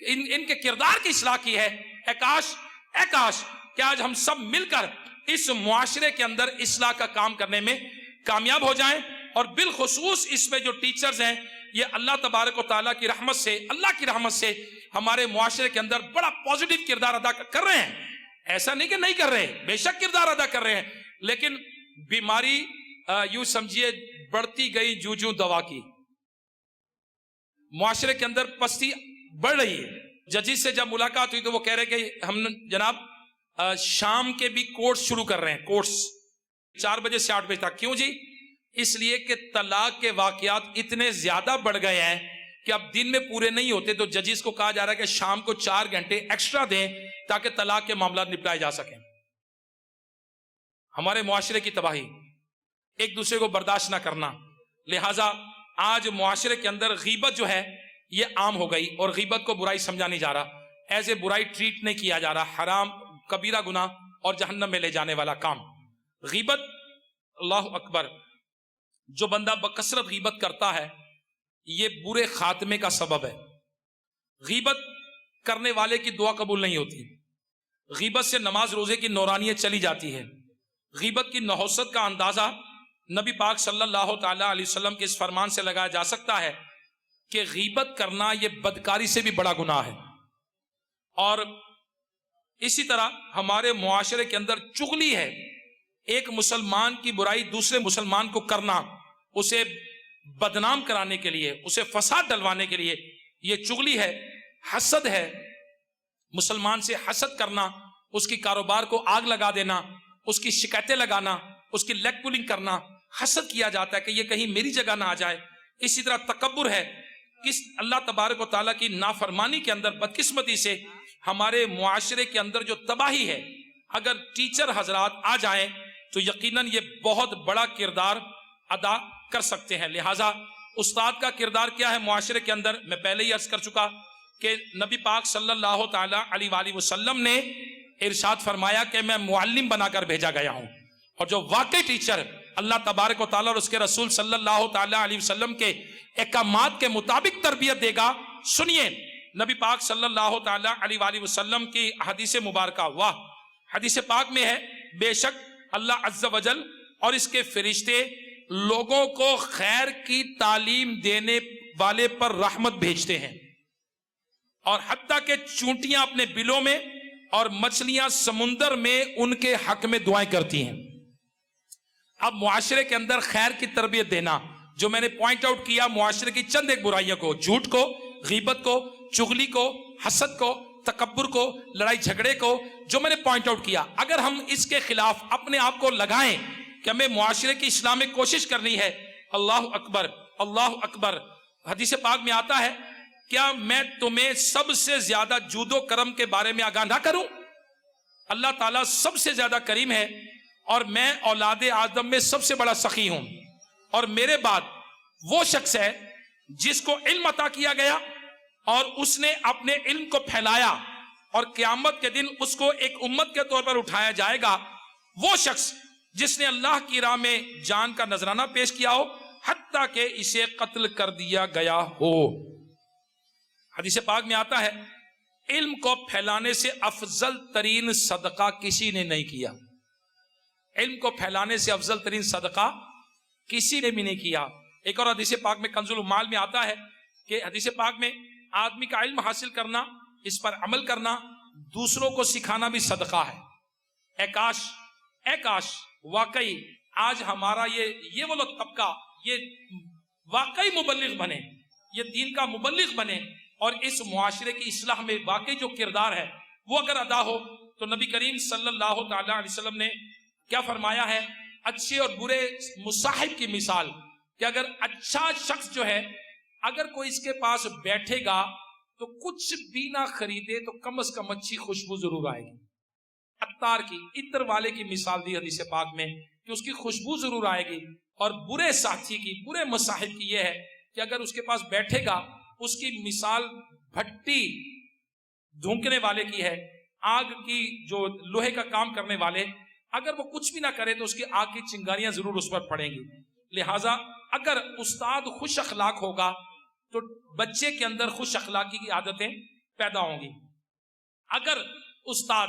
ان کے کردار کی اصلاح کی ہے. اے کاش کہ آج ہم سب مل کر اس معاشرے کے اندر اصلاح کا کام کرنے میں کامیاب ہو جائیں. اور بالخصوص اس میں جو ٹیچرز ہیں, یہ اللہ تبارک و تعالیٰ کی رحمت سے, اللہ کی رحمت سے ہمارے معاشرے کے اندر بڑا پازیٹیو کردار ادا کر رہے ہیں. ایسا نہیں کہ نہیں کر رہے, بے شک کردار ادا کر رہے ہیں, لیکن بیماری یوں سمجھیے بڑھتی گئی جو دوا کی. معاشرے کے اندر پستی بڑھ رہی ہے. ججز سے جب ملاقات ہوئی تو وہ کہہ رہے کہ ہم جناب شام کے بھی کورس شروع کر رہے ہیں, کورس 4 بجے سے 8 بجے تک. کیوں جی؟ اس لیے کہ طلاق کے واقعات اتنے زیادہ بڑھ گئے ہیں کہ اب دن میں پورے نہیں ہوتے, تو ججز کو کہا جا رہا ہے کہ شام کو 4 گھنٹے ایکسٹرا دیں تاکہ طلاق کے معاملات نپٹائے جا سکیں. ہمارے معاشرے کی تباہی, ایک دوسرے کو برداشت نہ کرنا. لہٰذا آج معاشرے کے اندر غیبت جو ہے یہ عام ہو گئی, اور غیبت کو برائی سمجھا نہیں جا رہا, ایز اے برائی ٹریٹ نہیں کیا جا رہا. حرام, کبیرہ گناہ اور جہنم میں لے جانے والا کام غیبت. اللہ اکبر, جو بندہ بکثرت غیبت کرتا ہے یہ برے خاتمے کا سبب ہے. غیبت کرنے والے کی دعا قبول نہیں ہوتی. غیبت سے نماز روزے کی نورانیت چلی جاتی ہے. غیبت کی نحوست کا اندازہ نبی پاک صلی اللہ تعالیٰ علیہ وسلم کے اس فرمان سے لگایا جا سکتا ہے کہ غیبت کرنا یہ بدکاری سے بھی بڑا گناہ ہے. اور اسی طرح ہمارے معاشرے کے اندر چغلی ہے. ایک مسلمان کی برائی دوسرے مسلمان کو کرنا, اسے بدنام کرانے کے لیے, اسے فساد ڈلوانے کے لیے, یہ چغلی ہے. حسد ہے, مسلمان سے حسد کرنا, اس کی کاروبار کو آگ لگا دینا, اس کی شکایتیں لگانا, اس کی لیگ پولنگ کرنا. حسد کیا جاتا ہے کہ یہ کہیں میری جگہ نہ آ جائے. اسی طرح تکبر ہے. کس اللہ تبارک و تعالیٰ کی نافرمانی کے اندر بدقسمتی سے ہمارے معاشرے کے اندر جو تباہی ہے, اگر ٹیچر حضرات آ جائیں تو یقیناً یہ بہت بڑا کردار ادا کر سکتے ہیں. لہٰذا استاد کا کردار کیا ہے معاشرے کے اندر؟ میں پہلے ہی عرض کر چکا کہ نبی پاک صلی اللہ تعالیٰ علیہ وآلہ وسلم نے ارشاد فرمایا کہ میں معلم بنا کر بھیجا گیا ہوں, اور جو واقعی ٹیچر اللہ تبارک و تعالیٰ اور اس کے رسول صلی اللہ تعالیٰ علیہ وسلم کے احکامات کے مطابق تربیت دے گا. سنیے نبی پاک صلی اللہ تعالیٰ علیہ وآلہ وسلم کی حدیث مبارکہ. واہ, حدیث پاک میں ہے, بے شک اللہ عز و جل اور اس کے فرشتے لوگوں کو خیر کی تعلیم دینے والے پر رحمت بھیجتے ہیں, اور حتیٰ کہ چونٹیاں اپنے بلوں میں اور مچھلیاں سمندر میں ان کے حق میں دعائیں کرتی ہیں. اب معاشرے کے اندر خیر کی تربیت دینا, جو میں نے پوائنٹ آؤٹ کیا معاشرے کی چند ایک برائیوں کو, جھوٹ کو, غیبت کو, چغلی کو, حسد کو, تکبر کو, لڑائی جھگڑے کو, جو میں نے پوائنٹ آؤٹ کیا, اگر ہم اس کے خلاف اپنے آپ کو لگائیں کہ ہمیں معاشرے کی اصلاح میں کوشش کرنی ہے. اللہ اکبر, اللہ اکبر. حدیث پاک میں آتا ہے, کیا میں تمہیں سب سے زیادہ جود و کرم کے بارے میں آگاہ نہ کروں؟ اللہ تعالیٰ سب سے زیادہ کریم ہے, اور میں اولاد آدم میں سب سے بڑا سخی ہوں, اور میرے بعد وہ شخص ہے جس کو علم عطا کیا گیا اور اس نے اپنے علم کو پھیلایا, اور قیامت کے دن اس کو ایک امت کے طور پر اٹھایا جائے گا وہ شخص جس نے اللہ کی راہ میں جان کا نذرانہ پیش کیا ہو حتیٰ کہ اسے قتل کر دیا گیا ہو۔ حدیث پاک میں آتا ہے علم کو پھیلانے سے افضل ترین صدقہ کسی نے نہیں کیا، علم کو پھیلانے سے افضل ترین صدقہ کسی نے بھی نہیں کیا۔ ایک اور حدیث پاک میں کنز المال میں آتا ہے کہ حدیث پاک میں آدمی کا علم حاصل کرنا، اس پر عمل کرنا، دوسروں کو سکھانا بھی صدقہ ہے۔ اے کاش واقعی آج ہمارا یہ وہ لوگ طبقہ یہ واقعی مبلغ بنے، یہ دین کا مبلغ بنے، اور اس معاشرے کی اصلاح میں واقعی جو کردار ہے وہ اگر ادا ہو تو نبی کریم صلی اللہ تعالی علیہ وسلم نے کیا فرمایا ہے، اچھے اور برے مصاحب کی مثال، کہ اگر اچھا شخص جو ہے اگر کوئی اس کے پاس بیٹھے گا تو کچھ بھی نہ خریدے تو کم از کم اچھی خوشبو ضرور آئے گی۔ عطار کی عطر والے کی مثال دی حدیث پاک میں کہ اس کی خوشبو ضرور آئے گی، اور برے ساتھی کی، برے مصاحب کی یہ ہے کہ اگر اس کے پاس بیٹھے گا اس کی مثال بھٹی دھونکنے والے کی ہے، آگ کی جو لوہے کا کام کرنے والے، اگر وہ کچھ بھی نہ کرے تو اس کی آگ کی چنگاریاں ضرور اس پر پڑیں گی۔ لہٰذا اگر استاد خوش اخلاق ہوگا تو بچے کے اندر خوش اخلاقی کی عادتیں پیدا ہوں گی۔ اگر استاد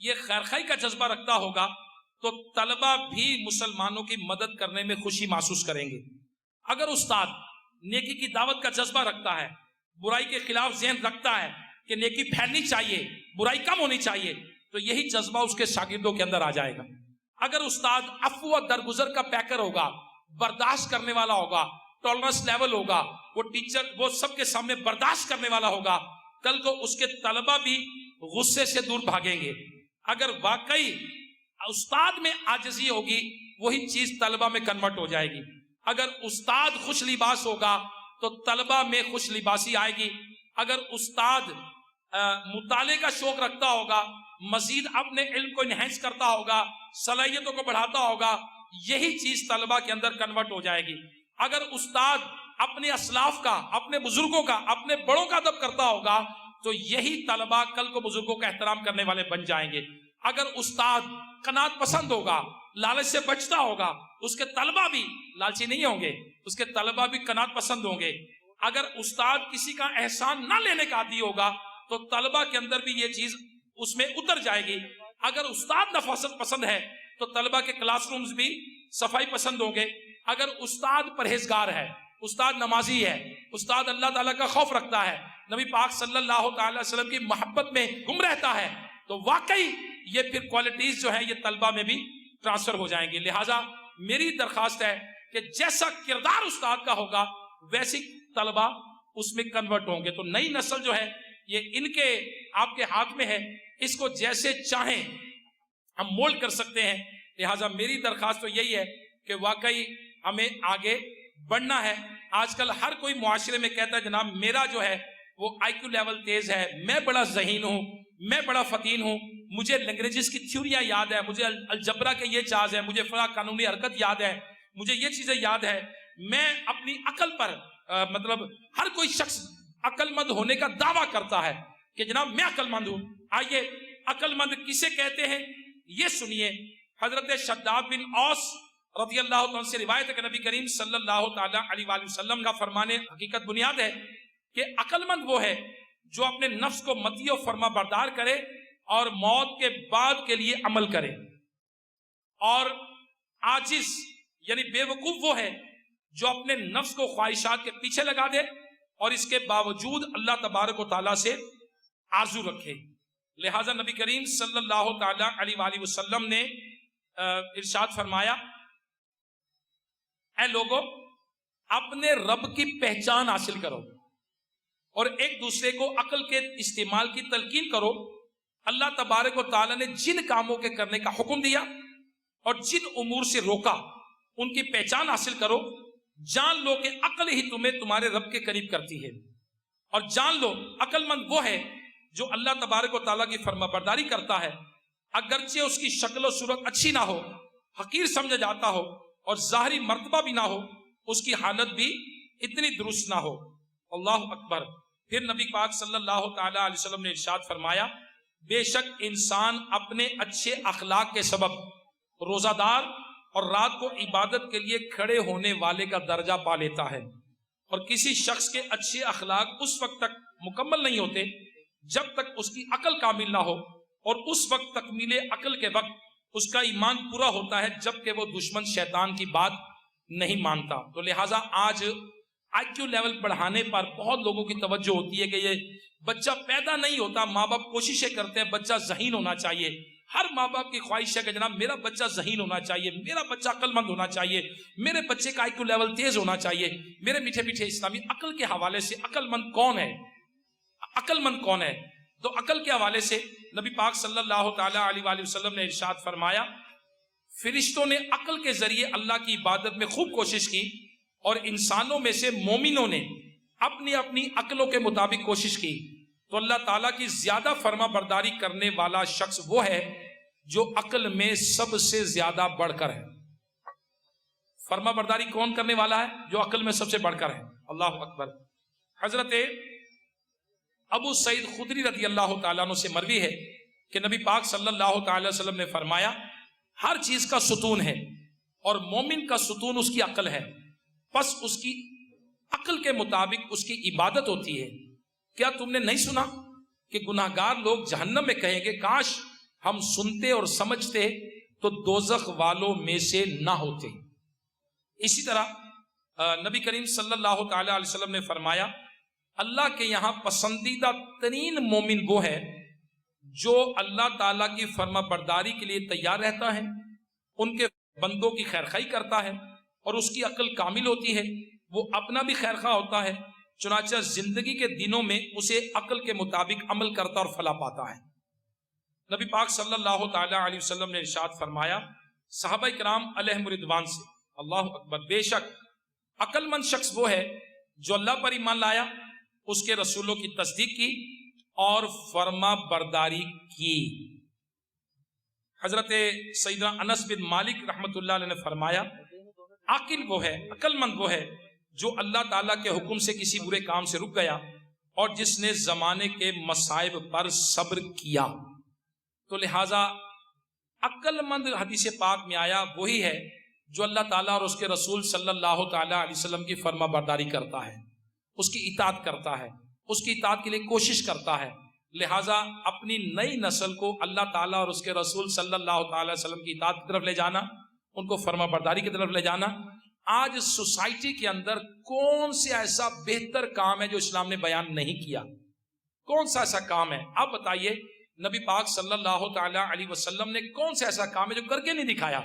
یہ خیرخواہی کا جذبہ رکھتا ہوگا تو طلبہ بھی مسلمانوں کی مدد کرنے میں خوشی محسوس کریں گے۔ اگر استاد نیکی کی دعوت کا جذبہ رکھتا ہے، برائی کے خلاف ذہن رکھتا ہے کہ نیکی پھیلنی چاہیے، برائی کم ہونی چاہیے، تو یہی جذبہ اس کے شاگردوں کے اندر آ جائے گا۔ اگر استاد عفو و درگزر کا پیکر ہوگا، برداشت کرنے والا ہوگا، ٹالرنس لیول ہوگا، وہ ٹیچر وہ سب کے سامنے برداشت کرنے والا ہوگا، کل کو اس کے طلبہ بھی غصے سے دور بھاگیں گے۔ اگر واقعی استاد میں عاجزی ہوگی وہی چیز طلبہ میں کنورٹ ہو جائے گی۔ اگر استاد خوش لباس ہوگا تو طلبہ میں خوش لباسی آئے گی۔ اگر استاد مطالعے کا شوق رکھتا ہوگا، مزید اپنے علم کو انہینس کرتا ہوگا، صلاحیتوں کو بڑھاتا ہوگا، یہی چیز طلبہ کے اندر کنورٹ ہو جائے گی۔ اگر استاد اپنے اسلاف کا، اپنے بزرگوں کا، اپنے بڑوں کا ادب کرتا ہوگا تو یہی طلبہ کل کو بزرگوں کا احترام کرنے والے بن جائیں گے۔ اگر استاد قناعت پسند ہوگا، لالچ سے بچتا ہوگا، اس کے طلبہ بھی لالچی نہیں ہوں گے، اس کے طلبہ بھی قناعت پسند ہوں گے۔ اگر استاد کسی کا احسان نہ لینے کا عادی ہوگا تو طلبہ کے اندر بھی یہ چیز اس میں اتر جائے گی۔ اگر استاد نفاست پسند ہے تو طلبہ کے کلاس رومز بھی صفائی پسند ہوں گے۔ اگر استاد پرہیزگار ہے، استاد نمازی ہے، استاد اللہ تعالیٰ کا خوف رکھتا ہے، نبی پاک صلی اللہ تعالی وسلم کی محبت میں گم رہتا ہے، تو واقعی یہ پھر کوالٹیز جو ہے یہ طلبہ میں بھی ٹرانسفر ہو جائیں گے۔ لہٰذا میری درخواست ہے کہ جیسا کردار استاد کا ہوگا ویسی طلبہ اس میں کنورٹ ہوں گے۔ تو نئی نسل جو ہے یہ ان کے آپ کے ہاتھ میں ہے، اس کو جیسے چاہیں ہم مولڈ کر سکتے ہیں۔ لہٰذا میری درخواست تو یہی ہے کہ واقعی ہمیں آگے بڑھنا ہے۔ آج کل ہر کوئی معاشرے میں کہتا ہے جناب میرا جو ہے وہ آئی کیو لیول تیز ہے، میں بڑا ذہین ہوں، میں بڑا فتین ہوں، مجھے لینگویجز کی تھیوریاں یاد ہے، مجھے الجبرا کے یہ چاز ہے، مجھے فلاں قانونی حرکت یاد ہے، مجھے یہ چیزیں یاد ہے۔ میں اپنی عقل پر مطلب ہر کوئی شخص عقل مند ہونے کا دعویٰ کرتا ہے کہ جناب میں عقل مند ہوں۔ آئیے عقل مند کسے کہتے ہیں یہ سنیے۔ حضرت شداد بن اوس رضی اللہ عنہ سے روایت ہے کہ نبی کریم صلی اللہ تعالی علیہ وآلہ وسلم کا فرمان حقیقت بنیاد ہے کہ عقل مند وہ ہے جو اپنے نفس کو مطیع و فرما بردار کرے اور موت کے بعد کے لیے عمل کرے، اور عاجز یعنی بے وقوف وہ ہے جو اپنے نفس کو خواہشات کے پیچھے لگا دے اور اس کے باوجود اللہ تبارک و تعالیٰ سے آرزو رکھے۔ لہٰذا نبی کریم صلی اللہ تعالی علیہ وآلہ وسلم نے ارشاد فرمایا، اے لوگو اپنے رب کی پہچان حاصل کرو اور ایک دوسرے کو عقل کے استعمال کی تلقین کرو۔ اللہ تبارک و تعالیٰ نے جن کاموں کے کرنے کا حکم دیا اور جن امور سے روکا ان کی پہچان حاصل کرو۔ جان لو کہ عقل ہی تمہیں تمہارے رب کے قریب کرتی ہے، اور جان لو عقل مند وہ ہے جو اللہ تبارک و تعالیٰ کی فرما برداری کرتا ہے، اگرچہ اس کی شکل و صورت اچھی نہ ہو، حقیر سمجھا جاتا ہو اور ظاہری مرتبہ بھی نہ ہو، اس کی حالت بھی اتنی درست نہ ہو۔ اللہ اکبر۔ پھر نبی پاک صلی اللہ تعالی علیہ وسلم نے ارشاد فرمایا بے شک انسان اپنے اچھے اخلاق کے سبب روزہ دار اور رات کو عبادت کے لیے کھڑے ہونے والے کا درجہ پا لیتا ہے، اور کسی شخص کے اچھے اخلاق اس وقت تک مکمل نہیں ہوتے جب تک اس کی عقل کامل نہ ہو، اور اس وقت تکمیل عقل کے وقت اس کا ایمان پورا ہوتا ہے جب کہ وہ دشمن شیطان کی بات نہیں مانتا۔ تو لہٰذا آج آئی کیو لیول بڑھانے پر بہت لوگوں کی توجہ ہوتی ہے کہ یہ بچہ پیدا نہیں ہوتا، ماں باپ کوششیں کرتے ہیں بچہ ذہین ہونا چاہیے، ہر ماں باپ کی خواہش ہے کہ جناب میرا بچہ ذہین ہونا چاہیے، میرا بچہ عقل مند ہونا چاہیے، میرے بچے کا آئی کیو لیول تیز ہونا چاہیے۔ میرے میٹھے میٹھے اسلامی، عقل کے حوالے سے عقل مند کون ہے؟ عقل مند کون ہے؟ تو عقل کے حوالے سے نبی پاک صلی اللہ تعالی علیہ وآلہ وسلم نے ارشاد فرمایا فرشتوں نے عقل کے ذریعے اللہ کی عبادت میں خوب کوشش کی، اور انسانوں میں سے مومنوں نے اپنی اپنی عقلوں کے مطابق کوشش کی، تو اللہ تعالیٰ کی زیادہ فرما برداری کرنے والا شخص وہ ہے جو عقل میں سب سے زیادہ بڑھ کر ہے۔ فرما برداری کون کرنے والا ہے؟ جو عقل میں سب سے بڑھ کر ہے۔ اللہ اکبر۔ حضرت ابو سعید خدری رضی اللہ تعالیٰ عنہ سے مروی ہے کہ نبی پاک صلی اللہ تعالی وسلم نے فرمایا ہر چیز کا ستون ہے، اور مومن کا ستون اس کی عقل ہے، پس اس کی عقل کے مطابق اس کی عبادت ہوتی ہے۔ کیا تم نے نہیں سنا کہ گناہگار لوگ جہنم میں کہیں گے کاش ہم سنتے اور سمجھتے تو دوزخ والوں میں سے نہ ہوتے۔ اسی طرح نبی کریم صلی اللہ تعالی علیہ وسلم نے فرمایا اللہ کے یہاں پسندیدہ ترین مومن وہ ہے جو اللہ تعالیٰ کی فرما برداری کے لیے تیار رہتا ہے، ان کے بندوں کی خیرخواہی کرتا ہے، اور اس کی عقل کامل ہوتی ہے، وہ اپنا بھی خیرخواہ ہوتا ہے، چنانچہ زندگی کے دنوں میں اسے عقل کے مطابق عمل کرتا اور فلاح پاتا ہے۔ نبی پاک صلی اللہ تعالی علیہ وسلم نے ارشاد فرمایا صحابہ کرام علیہم رضوان سے، اللہ اکبر، بے شک عقل مند شخص وہ ہے جو اللہ پر ایمان لایا، اس کے رسولوں کی تصدیق کی اور فرما برداری کی۔ حضرت سیدنا انس بن مالک رحمت اللہ علیہ نے فرمایا عاقل وہ ہے، عقل مند وہ ہے جو اللہ تعالیٰ کے حکم سے کسی برے کام سے رک گیا اور جس نے زمانے کے مصائب پر صبر کیا۔ تو لہٰذا عقل مند حدیث پاک میں آیا وہی ہے جو اللہ تعالیٰ اور اس کے رسول صلی اللہ تعالیٰ علیہ وسلم کی فرما برداری کرتا ہے، اس کی اطاعت کرتا ہے، اس کی اطاعت کے لیے کوشش کرتا ہے۔ لہٰذا اپنی نئی نسل کو اللہ تعالیٰ اور اس کے رسول صلی اللہ تعالی علیہ وسلم کی اطاعت کی طرف لے جانا، ان کو فرما برداری کی طرف لے جانا۔ آج سوسائٹی کے اندر کون سے ایسا بہتر کام ہے جو اسلام نے بیان نہیں کیا؟ کون سا ایسا کام ہے؟ آپ بتائیے، نبی پاک صلی اللہ تعالی علیہ وسلم نے کون سا ایسا کام ہے جو کر کے نہیں دکھایا؟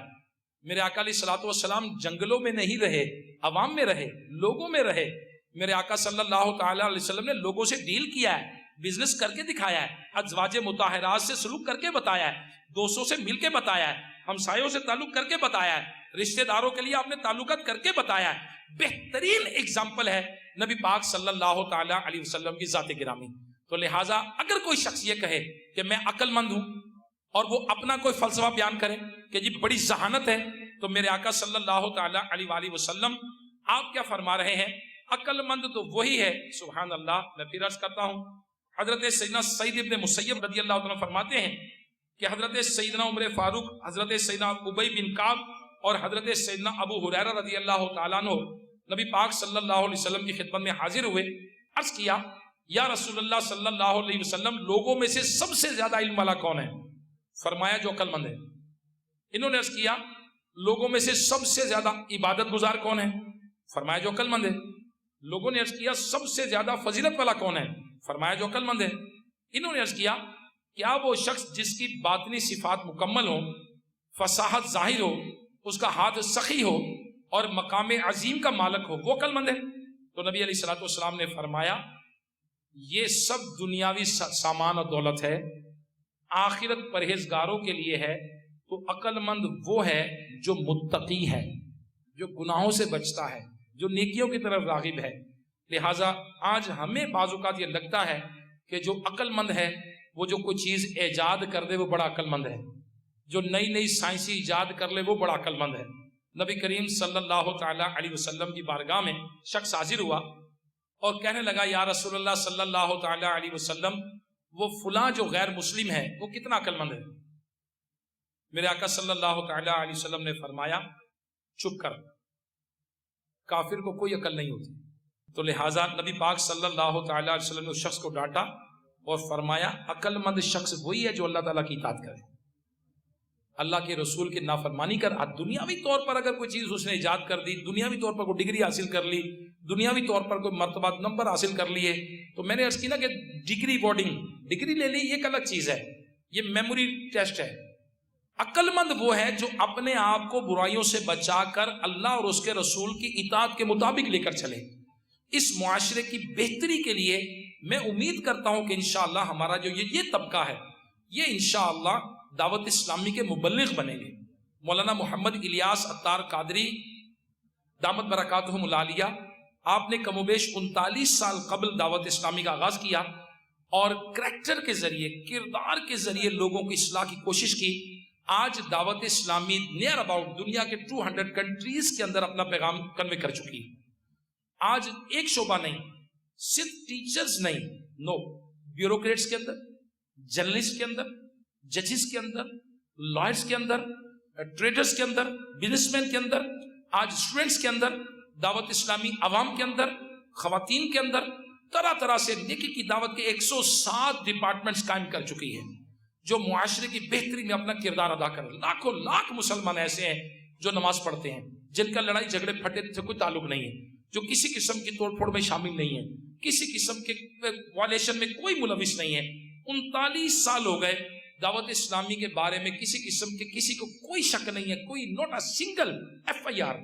میرے آقا علیہ الصلوۃ والسلام جنگلوں میں نہیں رہے، عوام میں رہے، لوگوں میں رہے۔ میرے آقا صلی اللہ تعالی علیہ وسلم نے لوگوں سے ڈیل کیا ہے، بزنس کر کے دکھایا ہے، ازواج مطہرات سے سلوک کر کے بتایا ہے، دوستوں سے مل کے بتایا ہے، ہمسایوں سے تعلق کر کے بتایا ہے، رشتہ داروں کے لیے آپ نے تعلقات کر کے بتایا ہے۔ بہترین اگزامپل ہے نبی پاک صلی اللہ تعالی علیہ وسلم کی ذات گرامی۔ تو لہٰذا اگر کوئی شخص یہ کہے کہ میں عقل مند ہوں اور وہ اپنا کوئی فلسفہ بیان کرے کہ جی بڑی ذہانت ہے، تو میرے آقا صلی اللہ تعالی علیہ وآلہ وسلم آپ کیا فرما رہے ہیں؟ عقل مند تو وہی ہے، سبحان اللہ۔ میں پھر عرض کرتا ہوں، حضرت سیدنا سعید ابن مسیب رضی اللہ عنہ فرماتے ہیں کہ حضرت سیدنا عمر فاروق، حضرت سیدنا ابی بن کعب اور حضرت سیدنا ابو ہریرہ رضی اللہ تعالیٰ عنہ نبی پاک صلی اللہ علیہ وسلم کی خدمت میں حاضر ہوئے، عرض کیا یا رسول اللہ صلی اللہ علیہ وسلم لوگوں میں سے سب سے زیادہ علم والا کون ہے؟ فرمایا جو عقل مند ہے۔ انہوں نے عرض کیا لوگوں میں سے سب سے زیادہ عبادت گزار کون ہے؟ فرمایا جو عقل مند ہے۔ لوگوں نے عرض کیا سب سے زیادہ فضیلت والا کون ہے؟ فرمایا جو عقل مند ہے۔ انہوں نے عرض کیا کیا وہ شخص جس کی باطنی صفات مکمل ہو، فصاحت ظاہر ہو، اس کا ہاتھ سخی ہو اور مقام عظیم کا مالک ہو، وہ عقل مند ہے؟ تو نبی علیہ الصلوۃ والسلام نے فرمایا یہ سب دنیاوی سامان اور دولت ہے، آخرت پرہیزگاروں کے لیے ہے۔ تو عقل مند وہ ہے جو متقی ہے، جو گناہوں سے بچتا ہے، جو نیکیوں کی طرف راغب ہے۔ لہٰذا آج ہمیں بعض اوقات یہ لگتا ہے کہ جو عقل مند ہے وہ جو کوئی چیز ایجاد کر دے وہ بڑا عقل مند ہے، جو نئی نئی سائنسی ایجاد کر لے وہ بڑا عقل مند ہے۔ نبی کریم صلی اللہ تعالی علیہ وسلم کی بارگاہ میں شخص حاضر ہوا اور کہنے لگا یا رسول اللہ صلی اللہ تعالی علیہ وسلم وہ فلاں جو غیر مسلم ہے وہ کتنا عقل مند ہے؟ میرے آقا صلی اللہ تعالی علیہ وسلم نے فرمایا چپ کر، کافر کو کوئی عقل نہیں ہوتی۔ تو لہٰذا نبی پاک صلی اللہ تعالی علیہ وسلم نے اس شخص کو ڈانٹا اور فرمایا عقل مند شخص وہی ہے جو اللہ تعالیٰ کی اطاعت کرے، اللہ کے رسول کی نافرمانی کر۔ دنیاوی طور پر اگر کوئی چیز اس نے ایجاد کر دی، دنیاوی طور پر کوئی ڈگری حاصل کر لی، دنیاوی طور پر کوئی مرتبہ نمبر حاصل کر لیے، تو میں نے عرض کی نا کہ ڈگری بورڈنگ، ڈگری لے لی، یہ ایک الگ چیز ہے، یہ میموری ٹیسٹ ہے۔ عقل مند وہ ہے جو اپنے آپ کو برائیوں سے بچا کر اللہ اور اس کے رسول کی اطاعت کے مطابق لے کر چلے۔ اس معاشرے کی بہتری کے لیے میں امید کرتا ہوں کہ انشاءاللہ ہمارا جو یہ طبقہ ہے یہ انشاءاللہ دعوت اسلامی کے مبلغ بنیں گے۔ مولانا محمد الیاس عطار قادری دامت برکاتہم العالیہ، آپ نے کم و بیش 39 سال قبل دعوت اسلامی کا آغاز کیا اور کریکٹر کے ذریعے، کردار کے ذریعے لوگوں کی اصلاح کی کوشش کی۔ آج دعوت اسلامی نیئر اباؤٹ دنیا کے 200 کنٹریز کے اندر اپنا پیغام کنوے کر چکی ہے۔ آج ایک شعبہ نہیں، صرف ٹیچرز نہیں، نو، بیوروکریٹس کے اندر، جرنلسٹ کے اندر، ججز کے اندر، لائرز کے اندر، ٹریڈرز کے اندر، بزنس مین کے اندر، آج اسٹوڈنٹس کے اندر، دعوت اسلامی عوام کے اندر، خواتین کے اندر، طرح طرح سے نیکی کی دعوت کے 107 ڈپارٹمنٹس قائم کر چکی ہے جو معاشرے کی بہتری میں اپنا کردار ادا کر رہے۔ لاکھوں لاکھ مسلمان ایسے ہیں جو نماز پڑھتے ہیں، جن کا لڑائی جھگڑے پھٹے سے کوئی تعلق نہیں ہے، جو کسی قسم کی توڑ پھوڑ میں شامل نہیں ہے، کسی قسم کے وائلیشن میں کوئی ملوث نہیں ہے۔ 39 سال ہو گئے دعوت اسلامی کے بارے میں کسی قسم کے کسی کو کوئی شک نہیں ہے، کوئی not a single FIR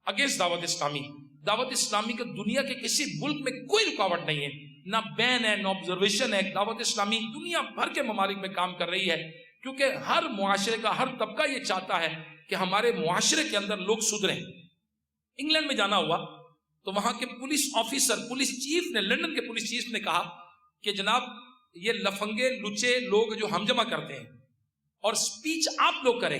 against دعوت اسلامی۔ دعوت اسلامی کے دنیا کے کسی ملک میں کوئی رکاوٹ نہیں ہے، نہ بین ہے، نہ آبزرویشن ہے۔ دعوت اسلامی دنیا بھر کے ممالک میں کام کر رہی ہے کیونکہ ہر معاشرے کا ہر طبقہ یہ چاہتا ہے کہ ہمارے معاشرے کے اندر لوگ سدھریں۔ انگلینڈ میں جانا ہوا تو وہاں کے پولیس آفیسر، پولیس چیف نے، لندن کے پولیس چیف نے کہا کہ جناب یہ لفنگے لچے لوگ جو ہمجمع کرتے ہیں اور سپیچ آپ لوگ کریں،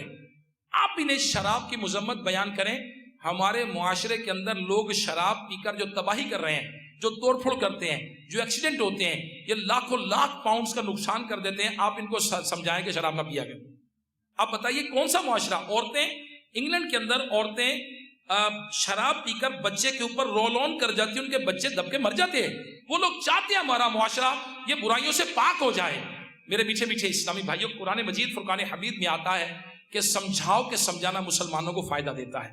آپ انہیں شراب کی مذمت بیان کریں۔ ہمارے معاشرے کے اندر لوگ شراب پی کر جو تباہی کر رہے ہیں، جو توڑ پھوڑ کرتے ہیں، جو ایکسیڈنٹ ہوتے ہیں، یہ لاکھوں لاکھ پاؤنڈز کا نقصان کر دیتے ہیں، آپ ان کو سمجھائیں کہ شراب نہ پیا کریں۔ آپ بتائیے کون سا معاشرہ؟ عورتیں انگلینڈ کے اندر عورتیں شراب پی کر بچے کے اوپر رول آن کر جاتی ہیں، ان کے بچے دب کے مر جاتے ہیں۔ وہ لوگ چاہتے ہیں ہمارا معاشرہ یہ برائیوں سے پاک ہو جائے۔ میرے پیچھے پیچھے اسلامی بھائیوں، قرآن مجید فرقان حمید میں آتا ہے کہ سمجھاؤ کہ سمجھانا مسلمانوں کو فائدہ دیتا ہے۔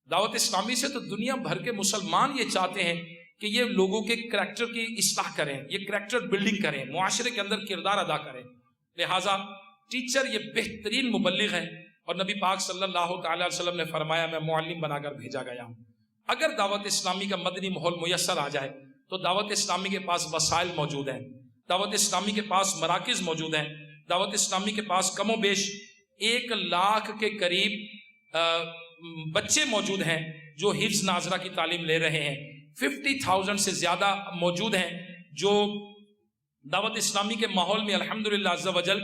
دعوت اسلامی سے تو دنیا بھر کے مسلمان یہ چاہتے ہیں کہ یہ لوگوں کے کریکٹر کی اصلاح کریں، یہ کریکٹر بلڈنگ کریں، معاشرے کے اندر کردار ادا کریں۔ لہٰذا ٹیچر یہ بہترین مبلغ ہے، اور نبی پاک صلی اللہ تعالی علیہ وسلم نے فرمایا میں معلم بنا کر بھیجا گیا ہوں۔ اگر دعوت اسلامی کا مدنی ماحول میسر آ جائے تو دعوت اسلامی کے پاس وسائل موجود ہیں، دعوت اسلامی کے پاس مراکز موجود ہیں، دعوت اسلامی کے پاس کم و بیش 1 لاکھ کے قریب بچے موجود ہیں جو حفظ ناظرہ کی تعلیم لے رہے ہیں، 50,000 سے زیادہ موجود ہیں جو دعوت اسلامی کے ماحول میں الحمدللہ عز و جل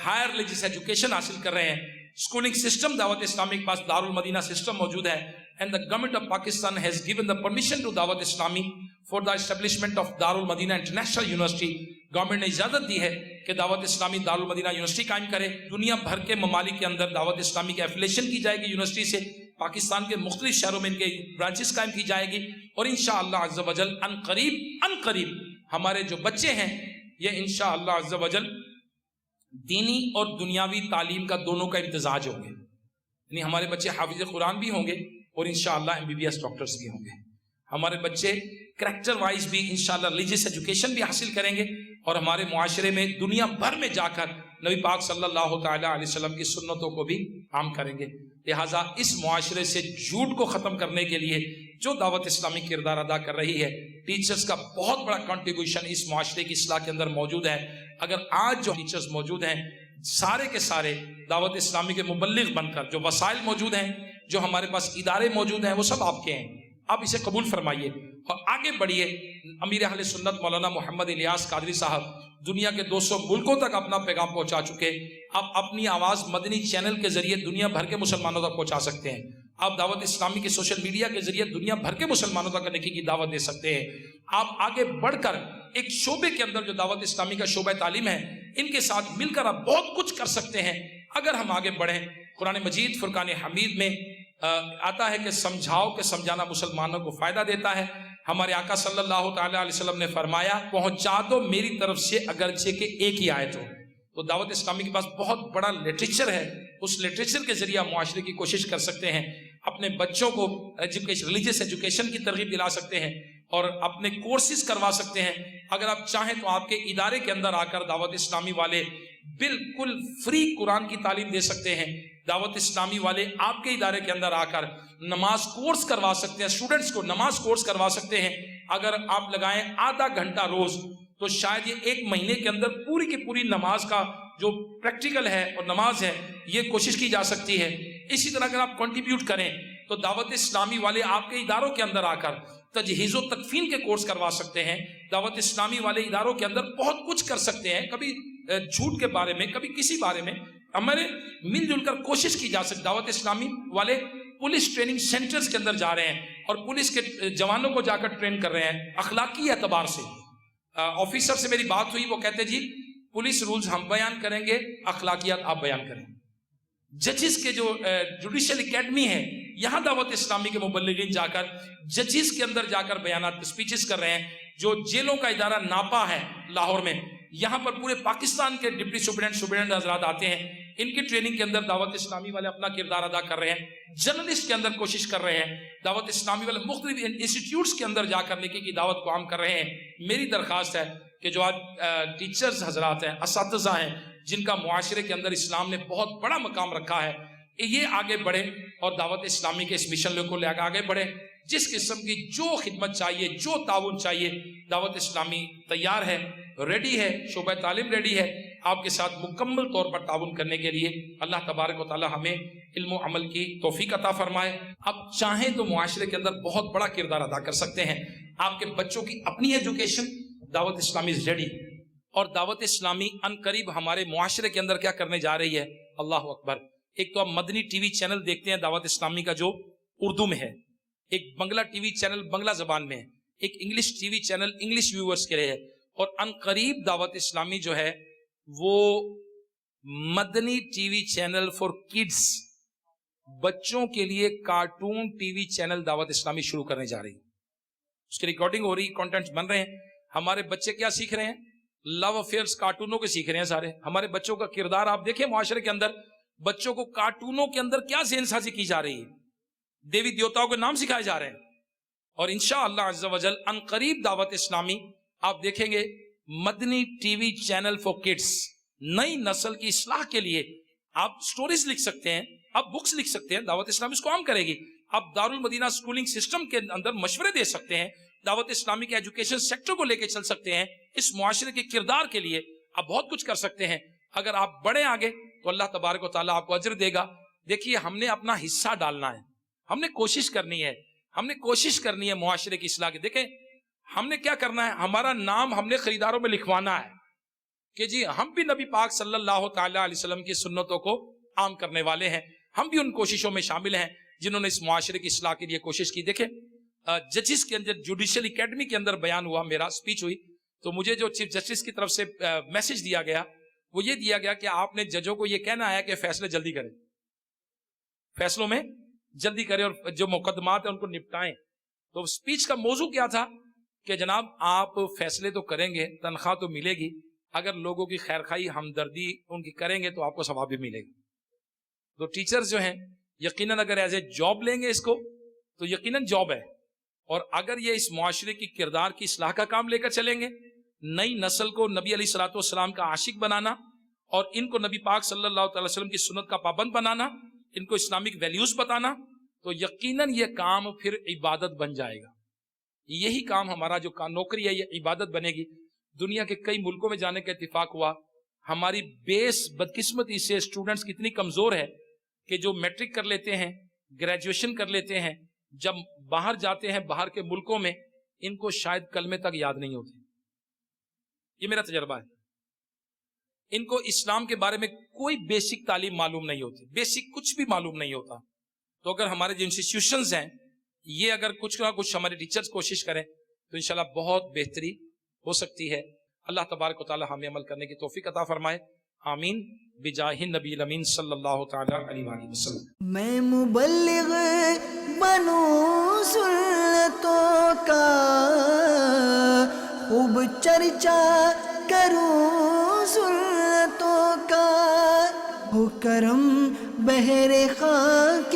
ہائر ریلیجیس ایجوکیشن حاصل کر رہے ہیں۔ اسکولنگ سسٹم دعوت اسلامی کے پاس دارالمدینہ سسٹم موجود ہے، and the government of Pakistan has given the permission to دعوت اسلامی for the establishment of Darul Madinah international university. Government نے اجازت دی ہے کہ دعوت اسلامی دارالمدینہ یونیورسٹی قائم کرے۔ دنیا بھر کے ممالک کے اندر دعوت اسلامی کی ایفیلیشن کی جائے گی یونیورسٹی سے، پاکستان کے مختلف شہروں میں ان کے برانچز قائم کی جائے گی، اور انشاءاللہ عز و جل ان قریب ہمارے جو بچے ہیں یہ انشاءاللہ عز و جل دینی اور دنیاوی تعلیم کا دونوں کا امتزاج ہوں گے، یعنی ہمارے بچے حافظ قرآن بھی ہوں گے اور انشاءاللہ MBBS ڈاکٹرز بھی ہوں گے۔ ہمارے بچے کریکٹر وائز بھی انشاءاللہ ریلیجیس ایجوکیشن بھی حاصل کریں گے، اور ہمارے معاشرے میں دنیا بھر میں جا کر نبی پاک صلی اللہ تعالی علیہ وسلم کی سنتوں کو بھی عام کریں گے۔ لہٰذا اس معاشرے سے جھوٹ کو ختم کرنے کے لیے جو دعوت اسلامی کردار ادا کر رہی ہے، ٹیچرز کا بہت بڑا کنٹریبیوشن اس معاشرے کی اصلاح کے اندر موجود ہے۔ اگر آج جو ٹیچرز موجود ہیں سارے کے سارے دعوت اسلامی کے مبلغ بن کر، جو وسائل موجود ہیں، جو ہمارے پاس ادارے موجود ہیں، وہ سب آپ کے ہیں، آپ اسے قبول فرمائیے اور آگے بڑھیے۔ امیر اہل سنت مولانا محمد الیاس قادری صاحب دنیا کے 200 ملکوں تک اپنا پیغام پہنچا چکے، آپ اپنی آواز مدنی چینل کے ذریعے دنیا بھر کے مسلمانوں تک پہنچا سکتے ہیں۔ آپ دعوت اسلامی کے سوشل میڈیا کے ذریعے دنیا بھر کے مسلمانوں تک نیکی کی دعوت دے سکتے ہیں. آپ آگے بڑھ کر ایک شعبے کے اندر جو دعوت اسلامی کا شعبہ تعلیم ہے ان کے ساتھ مل کر آپ بہت کچھ کر سکتے ہیں اگر ہم آگے بڑھیں. قرآن مجید فرقان حمید میں آتا ہے کہ سمجھاؤ کہ سمجھانا مسلمانوں کو فائدہ دیتا ہے. ہمارے آقا صلی اللہ تعالی علیہ وسلم نے فرمایا پہنچا دو میری طرف سے اگرچہ کہ ایک ہی آیت ہو. تو دعوت اسلامی کے پاس بہت بڑا لٹریچر ہے, اس لٹریچر کے ذریعے معاشرے کی کوشش کر سکتے ہیں, اپنے بچوں کو ریلیجیس ایجوکیشن کی ترغیب دلا سکتے ہیں اور اپنے کورسز کروا سکتے ہیں. اگر آپ چاہیں تو آپ کے ادارے کے اندر آ کر دعوت اسلامی والے بالکل فری قرآن کی تعلیم دے سکتے ہیں. دعوت اسلامی والے آپ کے ادارے کے اندر آ کر نماز کورس کروا سکتے ہیں, اسٹوڈنٹس کو نماز کورس کروا سکتے ہیں. اگر آپ لگائیں آدھا گھنٹہ روز تو شاید یہ ایک مہینے کے اندر پوری کی پوری نماز کا جو پریکٹیکل ہے اور نماز ہے یہ کوشش کی جا سکتی ہے. اسی طرح اگر آپ کنٹریبیوٹ کریں تو دعوت اسلامی والے آپ کے اداروں کے اندر آ کر تجہیز و تکفین کے کورس کروا سکتے ہیں. دعوت اسلامی والے اداروں کے اندر بہت کچھ کر سکتے ہیں, کبھی جھوٹ کے بارے میں کبھی کسی بارے میں ہمارے مل جل کر کوشش کی جا سکتی. دعوت اسلامی والے پولیس ٹریننگ سینٹرز کے اندر جا رہے ہیں اور پولیس کے جوانوں کو جا کر ٹرین کر رہے ہیں اخلاقی اعتبار سے. آفیسر سے میری بات ہوئی, وہ کہتے جی پولیس رولز ہم بیان کریں گے, اخلاقیات آپ بیان کریں. ججز کے جو جوڈیشل اکیڈمی ہے یہاں دعوت اسلامی کے مبلغین جا کر ججز کے اندر جا کر بیانات سپیچز کر رہے ہیں. جو جیلوں کا ادارہ ناپا ہے لاہور میں, یہاں پر پورے پاکستان کے ڈپٹی سپرنٹینڈنٹ حضرات آتے ہیں, ان کی ٹریننگ کے اندر دعوت اسلامی والے اپنا کردار ادا کر رہے ہیں. جرنلسٹ کے اندر کوشش کر رہے ہیں, دعوت اسلامی والے مختلف انسٹیٹیوٹس کے اندر جا کر نیکی کی دعوت کو عام کر رہے ہیں. میری درخواست ہے کہ جو آج ٹیچرز حضرات ہیں, اساتذہ ہیں, جن کا معاشرے کے اندر اسلام نے بہت بڑا مقام رکھا ہے, یہ آگے بڑھے اور دعوت اسلامی کے اس مشن کو لے کر آگے بڑھے. جس قسم کی جو خدمت چاہیے, جو تعاون چاہیے, دعوت اسلامی تیار ہے, ریڈی ہے, شعبہ تعلیم ریڈی ہے آپ کے ساتھ مکمل طور پر تعاون کرنے کے لیے. اللہ تبارک و تعالی ہمیں علم و عمل کی توفیق عطا فرمائے. آپ چاہیں تو معاشرے کے اندر بہت بڑا کردار ادا کر سکتے ہیں. آپ کے بچوں کی اپنی ایجوکیشن, دعوت اسلامی از ریڈی. اور دعوت اسلامی ان قریب ہمارے معاشرے کے اندر کیا کرنے جا رہی ہے, اللہ اکبر. ایک تو آپ مدنی ٹی وی چینل دیکھتے ہیں دعوت اسلامی کا جو اردو میں ہے, ایک بنگلہ ٹی وی چینل بنگلہ زبان میں ہے, ایک English T V channel English viewers کے لیے ہے, اور ان قریب دعوت اسلامی جو ہے وہ مدنی T V channel for kids, بچوں کے لیے کارٹون ٹی وی چینل دعوت اسلامی شروع کرنے جا رہی ہے. اس کی ریکارڈنگ ہو رہی, کانٹینٹس بن رہے ہیں. ہمارے بچے کیا سیکھ رہے ہیں, لو افیئرز کارٹونوں کے سیکھ رہے ہیں سارے. ہمارے بچوں کا کردار آپ دیکھیں معاشرے کے اندر, بچوں کو کارٹونوں کے اندر کیا ذہن سازی کی جا رہی ہے, دیوی دیوتاؤں کے نام سکھائے جا رہے ہیں. اور انشاءاللہ عز و جل ان قریب دعوت اسلامی آپ دیکھیں گے مدنی T V channel for kids. نئی نسل کی اصلاح کے لیے آپ سٹوریز لکھ سکتے ہیں, آپ بکس لکھ سکتے ہیں, دعوت اسلامی اس کو عام کرے گی. آپ دارالمدینہ سکولنگ سسٹم کے اندر مشورے دے سکتے ہیں, دعوت اسلامی کے ایجوکیشن سیکٹر کو لے کے چل سکتے ہیں. اس معاشرے کے کردار کے لیے آپ بہت کچھ کر سکتے ہیں. اگر آپ بڑھیں آگے تو اللہ تبارک و تعالیٰ آپ کو اجر دے گا. دیکھیے ہم نے اپنا حصہ ڈالنا ہے, ہم نے کوشش کرنی ہے, ہم نے کوشش کرنی ہے معاشرے کی اصلاح کی. دیکھیں ہم نے کیا کرنا ہے, ہمارا نام ہم نے خریداروں میں لکھوانا ہے کہ جی ہم بھی نبی پاک صلی اللہ تعالی علیہ وسلم کی سنتوں کو عام کرنے والے ہیں, ہم بھی ان کوششوں میں شامل ہیں جنہوں نے اس معاشرے کی اصلاح کے لیے کوشش کی. دیکھیں ججز کے اندر جوڈیشل اکیڈمی کے اندر بیان ہوا, میرا اسپیچ ہوئی, تو مجھے جو چیف جسٹس کی طرف سے میسج دیا گیا وہ یہ دیا گیا کہ آپ نے ججوں کو یہ کہنا ہے کہ فیصلے جلدی کریں, فیصلوں میں جلدی کریں اور جو مقدمات ہیں ان کو نپٹائیں. تو اسپیچ کا موضوع کیا تھا کہ جناب آپ فیصلے تو کریں گے, تنخواہ تو ملے گی, اگر لوگوں کی خیرخواہی ہمدردی ان کی کریں گے تو آپ کو ثواب بھی ملے گا. تو ٹیچرز جو ہیں یقیناً اگر ایز اے جاب لیں گے اس کو تو یقیناً جاب ہے, اور اگر یہ اس معاشرے کی کردار کی اصلاح کا کام لے کر چلیں گے, نئی نسل کو نبی علیہ الصلوۃ والسلام کا عاشق بنانا اور ان کو نبی پاک صلی اللہ تعالی وسلم کی سنت کا پابند بنانا, ان کو اسلامک ویلیوز بتانا, تو یقیناً یہ کام پھر عبادت بن جائے گا. یہی کام ہمارا جو نوکری ہے یہ عبادت بنے گی. دنیا کے کئی ملکوں میں جانے کا اتفاق ہوا, ہماری بیس بدقسمتی سے اسٹوڈنٹس کتنی کمزور ہے کہ جو میٹرک کر لیتے ہیں, گریجویشن کر لیتے ہیں, جب باہر جاتے ہیں باہر کے ملکوں میں ان کو شاید کلمے تک یاد نہیں ہوتے. یہ میرا تجربہ ہے. ان کو اسلام کے بارے میں کوئی بیسک تعلیم معلوم نہیں ہوتی, بیسک کچھ بھی معلوم نہیں ہوتا. تو اگر ہمارے جو انسٹیٹیوشنز ہیں یہ اگر کچھ نہ کچھ ہمارے ٹیچرز کوشش کریں تو انشاءاللہ بہت بہتری ہو سکتی ہے. اللہ تبارک و تعالی ہمیں عمل کرنے کی توفیق عطا فرمائے. آمین بجاہ نبی الامین صلی اللہ تعالی علیہ وآلہ وسلم. میں مبلغ بنوں سنتوں کا خوب چرچا کروں سنتوں کا ہو کرم بہر خاک